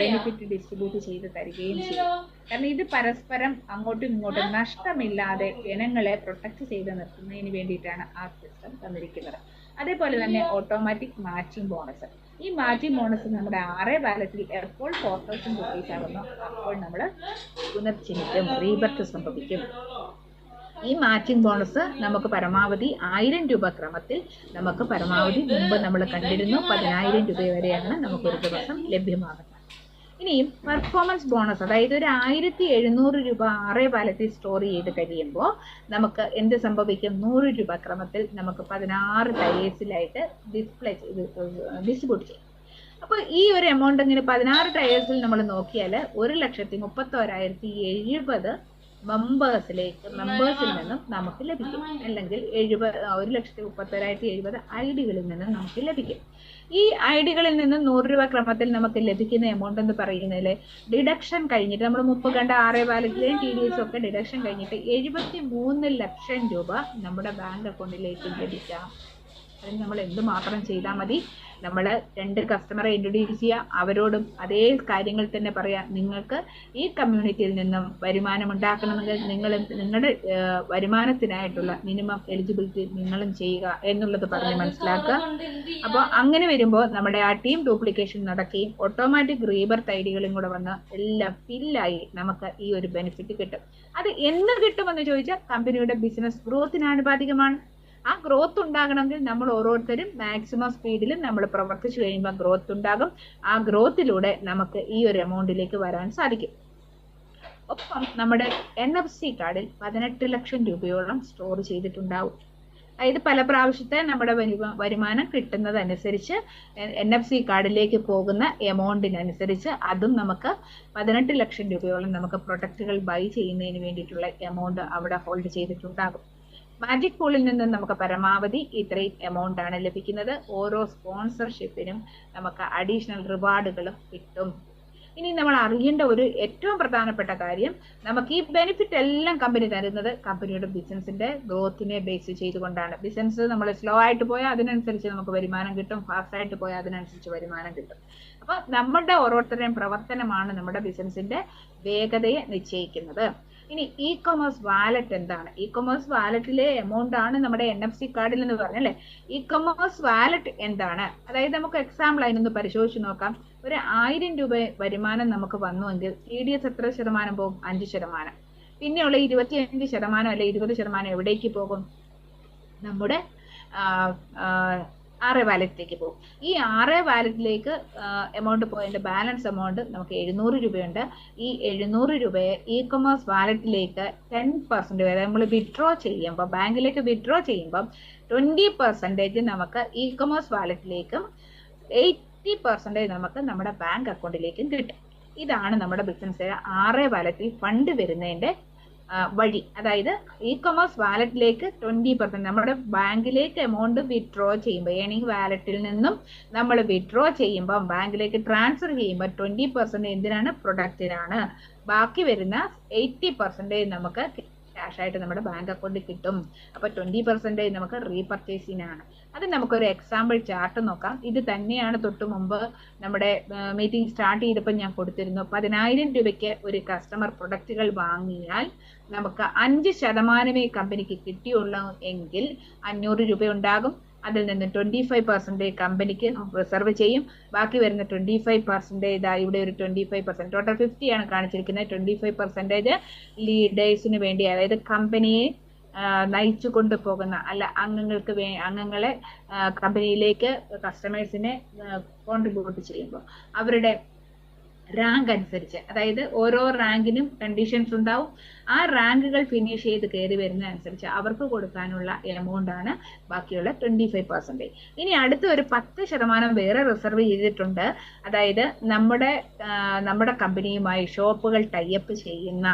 Speaker 2: ബെനിഫിറ്റ് ഡിസ്ട്രിബ്യൂട്ട് ചെയ്ത് തരികയും ചെയ്യും. കാരണം ഇത് പരസ്പരം അങ്ങോട്ടും ഇങ്ങോട്ടും നഷ്ടമില്ലാതെ ജനങ്ങളെ പ്രൊട്ടക്ട് ചെയ്ത് നിർത്തുന്നതിന് വേണ്ടിയിട്ടാണ് ആ സിസ്റ്റം തന്നിരിക്കുന്നത്. അതേപോലെ തന്നെ ഓട്ടോമാറ്റിക് മാച്ചിങ് ബോണസ്. ഈ മാച്ചിങ് ബോണസ് നമ്മുടെ 6 വാലറ്റിൽ എപ്പോൾ 4000 റുപ്പീസ് ആകുന്നു അപ്പോൾ നമ്മൾ പുനർജനിക്കും, റീബർത്ത് സംഭവിക്കും. ഈ മാച്ചിങ് ബോണസ് നമുക്ക് പരമാവധി 1000 രൂപ ക്രമത്തിൽ നമുക്ക് പരമാവധി മുമ്പ് നമ്മൾ കണ്ടിരുന്നു 10000 രൂപ വരെയാണ് നമുക്കൊരു ദിവസം ലഭ്യമാകുന്നത്. ഇനിയും പെർഫോമൻസ് ബോണസ്, അതായത് ഒരു 1700 രൂപ 6 വാലറ്റിൽ സ്റ്റോർ ചെയ്ത് കഴിയുമ്പോൾ നമുക്ക് എന്ത് സംഭവിക്കും? 100 രൂപ ക്രമത്തിൽ നമുക്ക് 16 ടയേഴ്സിലായിട്ട് ഡിസ്ട്രിബ്യൂട്ട് ചെയ്യും. അപ്പോൾ ഈ ഒരു എമൗണ്ട് ഇങ്ങനെ 16 ടയേഴ്സിൽ നമ്മൾ നോക്കിയാൽ 1,31,070 മെമ്പേഴ്സിൽ നിന്നും നമുക്ക് ലഭിക്കും. അല്ലെങ്കിൽ 1,31,070 ഐഡികളിൽ നിന്നും നമുക്ക് ലഭിക്കും. ഈ ഐഡികളിൽ നിന്ന് 100 രൂപ ക്രമത്തിൽ നമുക്ക് ലഭിക്കുന്ന എമൗണ്ട് എന്ന് പറയുന്നതിൽ ഡിഡക്ഷൻ കഴിഞ്ഞിട്ട് നമ്മൾ മുമ്പ് കണ്ട 6 വാലറ്റിലെയും TDS ഒക്കെ ഡിഡക്ഷൻ കഴിഞ്ഞിട്ട് 73 ലക്ഷം രൂപ നമ്മുടെ ബാങ്ക് അക്കൗണ്ടിലേക്ക് ലഭിക്കാം. അതിന് നമ്മൾ എന്തുമാത്രം ചെയ്താൽ മതി? നമ്മൾ 2 കസ്റ്റമറെ ഇൻട്രൊഡ്യൂസ് ചെയ്യുക, അവരോടും അതേ കാര്യങ്ങൾ തന്നെ പറയാം. നിങ്ങൾക്ക് ഈ കമ്മ്യൂണിറ്റിയിൽ നിന്നും വരുമാനം ഉണ്ടാക്കണമെങ്കിൽ നിങ്ങളുടെ വരുമാനത്തിനായിട്ടുള്ള മിനിമം എലിജിബിലിറ്റി നിങ്ങളും ചെയ്യുക എന്നുള്ളത് പറഞ്ഞ് മനസ്സിലാക്കുക. അപ്പോൾ അങ്ങനെ വരുമ്പോൾ നമ്മുടെ ആ ടീം ഡ്യൂപ്ലിക്കേഷൻ നടക്കുകയും ഓട്ടോമാറ്റിക് റീബർത്ത് ഐഡികളും കൂടെ വന്ന് എല്ലാം ഫില്ലായി നമുക്ക് ഈ ഒരു ബെനിഫിറ്റ് കിട്ടും. അത് എന്ന് കിട്ടുമെന്ന് ചോദിച്ചാൽ കമ്പനിയുടെ ബിസിനസ് ഗ്രോത്തിന് ആനുപാതികമാണ്. ആ ഗ്രോത്ത് ഉണ്ടാകണമെങ്കിൽ നമ്മൾ ഓരോരുത്തരും മാക്സിമം സ്പീഡിൽ നമ്മൾ പ്രവർത്തിച്ചു കഴിയുമ്പോൾ ഗ്രോത്ത് ഉണ്ടാകും. ആ ഗ്രോത്തിലൂടെ നമുക്ക് ഈ ഒരു എമൗണ്ടിലേക്ക് വരാൻ സാധിക്കും. ഒപ്പം നമ്മുടെ NFC കാർഡിൽ 18 ലക്ഷം രൂപയോളം സ്റ്റോർ ചെയ്തിട്ടുണ്ടാവും. അതായത് പല പ്രാവശ്യത്തെ നമ്മുടെ വരുമാനം കിട്ടുന്നതനുസരിച്ച് NFC കാർഡിലേക്ക് പോകുന്ന എമൗണ്ടിനനുസരിച്ച് അതും നമുക്ക് 18 ലക്ഷം രൂപയോളം നമുക്ക് പ്രൊഡക്റ്റുകൾ ബൈ ചെയ്യുന്നതിന് വേണ്ടിയിട്ടുള്ള എമൗണ്ട് അവിടെ ഹോൾഡ് ചെയ്തിട്ടുണ്ടാകും. മാജിക് പൂളിൽ നിന്ന് നമുക്ക് പരമാവധി ഇത്രയും എമൗണ്ട് ആണ് ലഭിക്കുന്നത്. ഓരോ സ്പോൺസർഷിപ്പിനും നമുക്ക് അഡീഷണൽ റിവാർഡുകളും കിട്ടും. ഇനി നമ്മൾ അറിയേണ്ട ഒരു ഏറ്റവും പ്രധാനപ്പെട്ട കാര്യം, നമുക്ക് ഈ ബെനിഫിറ്റ് എല്ലാം കമ്പനി തരുന്നത് കമ്പനിയുടെ ബിസിനസിന്റെ ഗ്രോത്തിനെ ബേസ് ചെയ്തുകൊണ്ടാണ്. ബിസിനസ് നമ്മൾ സ്ലോ ആയിട്ട് പോയാൽ അതിനനുസരിച്ച് നമുക്ക് വരുമാനം കിട്ടും, ഫാസ്റ്റ് ആയിട്ട് പോയാൽ അതിനനുസരിച്ച് വരുമാനം കിട്ടും. അപ്പൊ നമ്മുടെ ഓരോരുത്തരുടെയും പ്രവർത്തനമാണ് നമ്മുടെ ബിസിനസിന്റെ വേഗതയെ നിശ്ചയിക്കുന്നത്. ഇനി ഇ കൊമേഴ്സ് വാലറ്റ് എന്താണ്? ഇ കൊമേഴ്സ് വാലറ്റിലെ എമൗണ്ട് ആണ് നമ്മുടെ NFC കാർഡിൽ എന്ന് പറഞ്ഞല്ലേ. ഇ കൊമേഴ്സ് വാലറ്റ് എന്താണ്? അതായത് നമുക്ക് എക്സാമ്പിൾ അതിനൊന്ന് പരിശോധിച്ച് നോക്കാം. ഒരു 1000 രൂപ വരുമാനം നമുക്ക് വന്നുവെങ്കിൽ TDS എത്ര ശതമാനം പോകും? 5%. പിന്നെയുള്ള 25% അല്ലെ 20% എവിടേക്ക് പോകും? നമ്മുടെ 6 വാലറ്റിലേക്ക് പോകും. ഈ 6 വാലറ്റിലേക്ക് എമൗണ്ട് പോയതിന്റെ ബാലൻസ് എമൗണ്ട് നമുക്ക് 700 രൂപയുണ്ട്. ഈ 700 രൂപയെ ഇ കൊമേഴ്സ് വാലറ്റിലേക്ക് 10% വരെ നമ്മൾ വിഡ്രോ ചെയ്യുമ്പോൾ, ബാങ്കിലേക്ക് വിഡ്രോ ചെയ്യുമ്പോൾ 20% നമുക്ക് ഇ കൊമേഴ്സ് വാലറ്റിലേക്കും 80% നമുക്ക് നമ്മുടെ ബാങ്ക് അക്കൗണ്ടിലേക്കും കിട്ടും. ഇതാണ് നമ്മുടെ ബിസിനസ് 6 വാലറ്റിൽ ഫണ്ട് വരുന്നതിന്റെ വഴി, അതായത് ഇ കൊമേഴ്സ് വാലറ്റിലേക്ക് 20% നമ്മുടെ ബാങ്കിലേക്ക് എമൗണ്ട് വിഡ്രോ ചെയ്യുമ്പോൾ, ഏണിംഗ് വാലറ്റിൽ നിന്നും നമ്മൾ വിഡ്രോ ചെയ്യുമ്പോൾ, ബാങ്കിലേക്ക് ട്രാൻസ്ഫർ ചെയ്യുമ്പോൾ 20% എന്തിനാണ്? പ്രൊഡക്റ്റിനാണ്. ബാക്കി വരുന്ന 80% നമുക്ക് ക്യാഷ് ആയിട്ട് നമ്മുടെ ബാങ്ക് അക്കൗണ്ടിൽ കിട്ടും. അപ്പോൾ 20% നമുക്ക് റീപർച്ചേസിനാണ്. അത് നമുക്കൊരു എക്സാമ്പിൾ ചാർട്ട് നോക്കാം. ഇത് തന്നെയാണ് തൊട്ട് മുമ്പ് നമ്മുടെ മീറ്റിംഗ് സ്റ്റാർട്ട് ചെയ്തപ്പോൾ ഞാൻ കൊടുത്തിരുന്നു. 10,000 രൂപയ്ക്ക് ഒരു കസ്റ്റമർ പ്രൊഡക്റ്റുകൾ വാങ്ങിയാൽ നമുക്ക് 5% കമ്പനിക്ക് കിട്ടിയുള്ളൂ എങ്കിൽ 500 രൂപ ഉണ്ടാകും. അതിൽ നിന്ന് 25% കമ്പനിക്ക് റിസർവ് ചെയ്യും. ബാക്കി വരുന്ന 25%, ഇവിടെ ഒരു 25%, ടോട്ടൽ 50 ആണ് കാണിച്ചിരിക്കുന്നത്. 25% ലീഡേഴ്സിന് വേണ്ടി, അതായത് കമ്പനിയെ നയിച്ചു കൊണ്ടുപോകുന്ന അംഗങ്ങളെ കമ്പനിയിലേക്ക് കസ്റ്റമേഴ്സിനെ കോൺട്രിബ്യൂട്ട് ചെയ്യുമ്പോൾ അവരുടെ റാങ്ക് അനുസരിച്ച്, അതായത് ഓരോ റാങ്കിനും കണ്ടീഷൻസ് ഉണ്ടാവും. ആ റാങ്കുകൾ ഫിനിഷ് ചെയ്ത് കയറി വരുന്ന അനുസരിച്ച് അവർക്ക് കൊടുക്കാനുള്ള എമൗണ്ട് ആണ് ബാക്കിയുള്ള 25%. ഇനി അടുത്ത ഒരു 10% വേറെ റിസർവ് ചെയ്തിട്ടുണ്ട്. അതായത് നമ്മുടെ കമ്പനിയുമായി ഷോപ്പുകൾ ടൈപ്പ് ചെയ്യുന്ന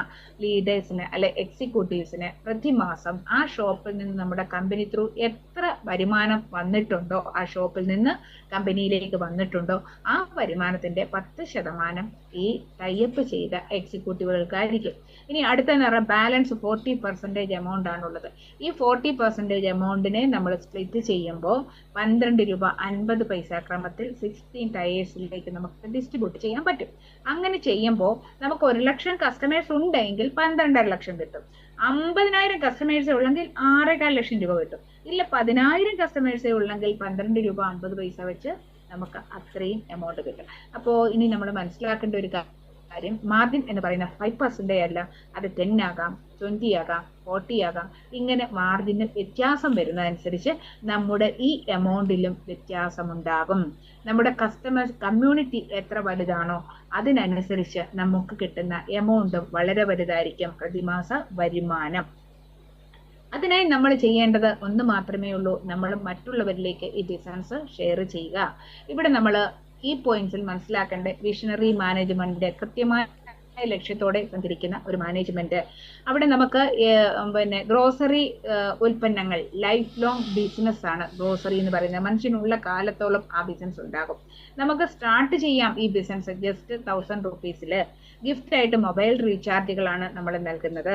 Speaker 2: ലീഡേഴ്സിന് അല്ലെ എക്സിക്യൂട്ടീവ്സിന് പ്രതിമാസം ആ ഷോപ്പിൽ നിന്ന് നമ്മുടെ കമ്പനി ത്രൂ എത്ര വരുമാനം വന്നിട്ടുണ്ടോ, ആ ഷോപ്പിൽ നിന്ന് കമ്പനിയിലേക്ക് വന്നിട്ടുണ്ടോ, ആ വരുമാനത്തിന്റെ 10% ഈ ടൈപ്പ് ചെയ്ത എക്സിക്യൂട്ടീവുകൾക്കായിരിക്കും. ഇനി അടുത്ത ബാലൻസ് 40% എമൗണ്ട് ആണുള്ളത്. ഈ 40% എമൗണ്ടിനെ നമ്മൾ സ്പ്ലിറ്റ് ചെയ്യുമ്പോൾ 12 രൂപ 50 പൈസ ക്രമത്തിൽ 16 ടയേഴ്സിലേക്ക് നമുക്ക് ഡിസ്ട്രിബ്യൂട്ട് ചെയ്യാൻ പറ്റും. അങ്ങനെ ചെയ്യുമ്പോൾ നമുക്ക് 1 ലക്ഷം കസ്റ്റമേഴ്സ് ഉണ്ടെങ്കിൽ 12.5 ലക്ഷം കിട്ടും. 50,000 കസ്റ്റമേഴ്സേ ഉള്ളെങ്കിൽ 6.25 ലക്ഷം രൂപ കിട്ടും. ഇല്ല 10,000 കസ്റ്റമേഴ്സേ ഉള്ളെങ്കിൽ 12 രൂപ 50 പൈസ വെച്ച് നമുക്ക് അത്രയും എമൗണ്ട് കിട്ടും. അപ്പോൾ ഇനി നമ്മൾ മനസ്സിലാക്കേണ്ട ഒരു കാര്യം, മാർജിൻ എന്ന് പറയുന്ന 5% അല്ല, അത് 10 ആകാം, 20 ആകാം, 40 ആകാം. ഇങ്ങനെ മാർജിന് വ്യത്യാസം വരുന്നതനുസരിച്ച് നമ്മുടെ ഈ എമൗണ്ടിലും വ്യത്യാസമുണ്ടാകും. നമ്മുടെ കസ്റ്റമേഴ്സ് കമ്മ്യൂണിറ്റി എത്ര വലുതാണോ അതിനനുസരിച്ച് നമുക്ക് കിട്ടുന്ന എമൗണ്ടും വളരെ വലുതായിരിക്കും, പ്രതിമാസ വരുമാനം. അതിനായി നമ്മൾ ചെയ്യേണ്ടത് ഒന്ന് മാത്രമേ ഉള്ളൂ, നമ്മൾ മറ്റുള്ളവരിലേക്ക് ഈ ബിസിനസ് ഷെയർ ചെയ്യുക. ഇവിടെ നമ്മൾ ഈ പോയിന്റ്സിൽ മനസ്സിലാക്കേണ്ട വിഷണറി മാനേജ്മെന്റിന്റെ കൃത്യമായ ലക്ഷ്യത്തോടെ സഞ്ചരിക്കുന്ന ഒരു മാനേജ്മെന്റ്. അവിടെ നമുക്ക് ഗ്രോസറി ഉൽപ്പന്നങ്ങൾ ലൈഫ് ലോങ് ബിസിനസ് ആണ്. ഗ്രോസറി എന്ന് പറയുന്നത് മനുഷ്യനുള്ള കാലത്തോളം ആ ബിസിനസ് ഉണ്ടാകും. നമുക്ക് സ്റ്റാർട്ട് ചെയ്യാം ഈ ബിസിനസ് ജസ്റ്റ് 1000 റുപ്പീസിൽ. ഗിഫ്റ്റ് ആയിട്ട് മൊബൈൽ റീചാർജുകളാണ് നമ്മൾ നൽകുന്നത്.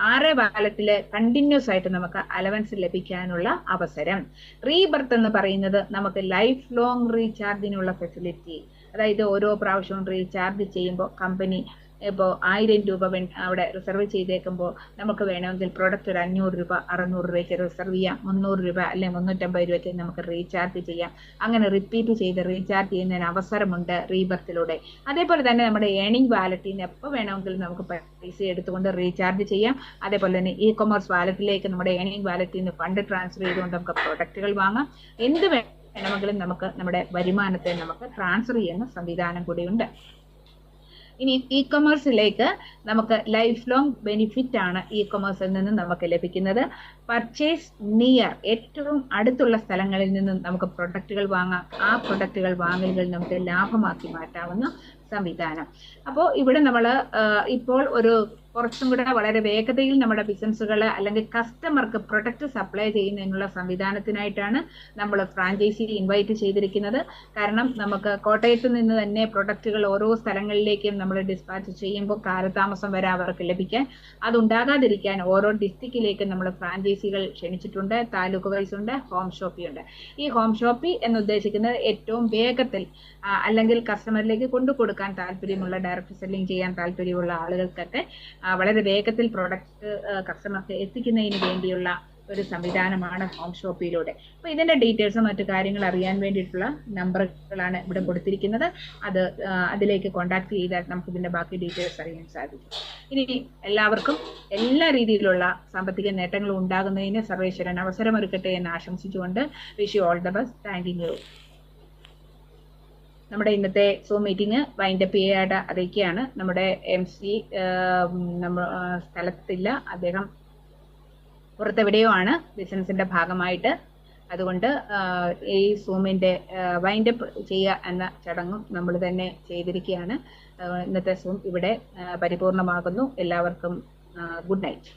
Speaker 2: 6 വാലറ്റില് കണ്ടിന്യൂസ് ആയിട്ട് നമുക്ക് അലവൻസ് ലഭിക്കാനുള്ള അവസരം. റീബർത്ത് എന്ന് പറയുന്നത് നമുക്ക് ലൈഫ് ലോങ് റീചാർജിനുള്ള ഫെസിലിറ്റി. അതായത് ഓരോ പ്രാവശ്യവും റീചാർജ് ചെയ്യുമ്പോൾ കമ്പനി ഇപ്പോൾ 1000 രൂപ അവിടെ റിസർവ് ചെയ്തേക്കുമ്പോൾ നമുക്ക് വേണമെങ്കിൽ പ്രൊഡക്റ്റ് ഒരു 500 രൂപ 600 രൂപയ്ക്ക് റിസർവ് ചെയ്യാം. 300 രൂപ അല്ലെങ്കിൽ 350 രൂപയ്ക്ക് നമുക്ക് റീചാർജ് ചെയ്യാം. അങ്ങനെ റിപ്പീറ്റ് ചെയ്ത് റീചാർജ് ചെയ്യുന്നതിന് അവസരമുണ്ട് റീബർത്തിലൂടെ. അതേപോലെ തന്നെ നമ്മുടെ ഏണിംഗ് വാലറ്റിൽ നിന്ന് എപ്പോൾ വേണമെങ്കിലും നമുക്ക് പൈസ എടുത്തുകൊണ്ട് റീചാർജ് ചെയ്യാം. അതേപോലെ തന്നെ ഇ കൊമേഴ്സ് വാലറ്റിലേക്ക് നമ്മുടെ ഏണിംഗ് വാലറ്റിൽ നിന്ന് ഫണ്ട് ട്രാൻസ്ഫർ ചെയ്തുകൊണ്ട് നമുക്ക് പ്രൊഡക്റ്റുകൾ വാങ്ങാം. എന്ത് വേണമെങ്കിലും നമുക്ക് നമ്മുടെ വരുമാനത്തെ നമുക്ക് ട്രാൻസ്ഫർ ചെയ്യുന്ന സംവിധാനം കൂടിയുണ്ട്. ഇനി ഇ കൊമേഴ്സിലേക്ക് നമുക്ക് ലൈഫ് ലോങ് ബെനിഫിറ്റ് ആണ് ഇ കൊമേഴ്സിൽ നിന്ന് നമുക്ക് ലഭിക്കുന്നത്. പർച്ചേസ് നിയർ, ഏറ്റവും അടുത്തുള്ള സ്ഥലങ്ങളിൽ നിന്ന് നമുക്ക് പ്രൊഡക്റ്റുകൾ വാങ്ങാം. ആ പ്രൊഡക്റ്റുകൾ വാങ്ങലുകൾ നമുക്ക് ലാഭമാക്കി മാറ്റാവുന്ന സംവിധാനം. അപ്പോൾ ഇവിടെ നമ്മൾ ഇപ്പോൾ ഒരു കുറച്ചും കൂടെ വളരെ വേഗതയിൽ നമ്മുടെ ബിസിനസ്സുകൾ അല്ലെങ്കിൽ കസ്റ്റമർക്ക് പ്രൊഡക്റ്റ് സപ്ലൈ ചെയ്യുന്നതിനുള്ള സംവിധാനത്തിനായിട്ടാണ് നമ്മൾ ഫ്രാഞ്ചൈസി ഇൻവൈറ്റ് ചെയ്തിരിക്കുന്നത്. കാരണം നമുക്ക് കോട്ടയത്ത് നിന്ന് തന്നെ പ്രൊഡക്റ്റുകൾ ഓരോ സ്ഥലങ്ങളിലേക്കും നമ്മൾ ഡിസ്പാച്ച് ചെയ്യുമ്പോൾ കാലതാമസം വരെ അവർക്ക് ലഭിക്കാൻ, അതുണ്ടാകാതിരിക്കാൻ ഓരോ ഡിസ്ട്രിക്റ്റിലേക്കും നമ്മൾ ഫ്രാഞ്ചൈസികൾ ക്ഷണിച്ചിട്ടുണ്ട്. താലൂക്ക് വൈസ് ഉണ്ട്, ഹോം ഷോപ്പി ഉണ്ട്. ഈ ഹോം ഷോപ്പി എന്ന് ഉദ്ദേശിക്കുന്നത് ഏറ്റവും വേഗത്തിൽ അല്ലെങ്കിൽ കസ്റ്റമറിലേക്ക് കൊണ്ടുകൊടുക്കാൻ താല്പര്യമുള്ള, ഡയറക്റ്റ് സെല്ലിംഗ് ചെയ്യാൻ താല്പര്യമുള്ള ആളുകൾക്കൊക്കെ വളരെ വേഗത്തിൽ പ്രൊഡക്റ്റ് കസ്റ്റമർക്ക് എത്തിക്കുന്നതിന് വേണ്ടിയുള്ള ഒരു സംവിധാനമാണ് ഹോം ഷോപ്പിലൂടെ. അപ്പോൾ ഇതിന്റെ ഡീറ്റെയിൽസും മറ്റു കാര്യങ്ങൾ അറിയാൻ വേണ്ടിയിട്ടുള്ള നമ്പറുകളാണ് ഇവിടെ കൊടുത്തിരിക്കുന്നത്. അതിലേക്ക് കോൺടാക്ട് ചെയ്താൽ നമുക്ക് ഇതിന്റെ ബാക്കി ഡീറ്റെയിൽസ് അറിയാൻ സാധിക്കും. ഇനി എല്ലാവർക്കും എല്ലാ രീതിയിലുള്ള സാമ്പത്തിക നേട്ടങ്ങളും ഉണ്ടാകുന്നതിന് സർവേശ്വരൻ അവസരമൊരുക്കട്ടെ എന്ന് ആശംസിച്ചുകൊണ്ട് wish you all the best. Thank you. നമ്മുടെ ഇന്നത്തെ സൂം മീറ്റിംഗ് വൈൻഡപ്പ് ചെയ്യാതെ അറിയിക്കുകയാണ്. നമ്മുടെ MC സ്ഥലത്തില്ല, അദ്ദേഹം പുറത്തെവിടെയോ ആണ് ബിസിനസിന്റെ ഭാഗമായിട്ട്. അതുകൊണ്ട് ഈ സൂമിന്റെ വൈൻഡപ്പ് ചെയ്യുക എന്ന ചടങ്ങും നമ്മൾ തന്നെ ചെയ്തിരിക്കുകയാണ്. ഇന്നത്തെ സൂം ഇവിടെ പരിപൂർണമാകുന്നു. എല്ലാവർക്കും ഗുഡ് നൈറ്റ്.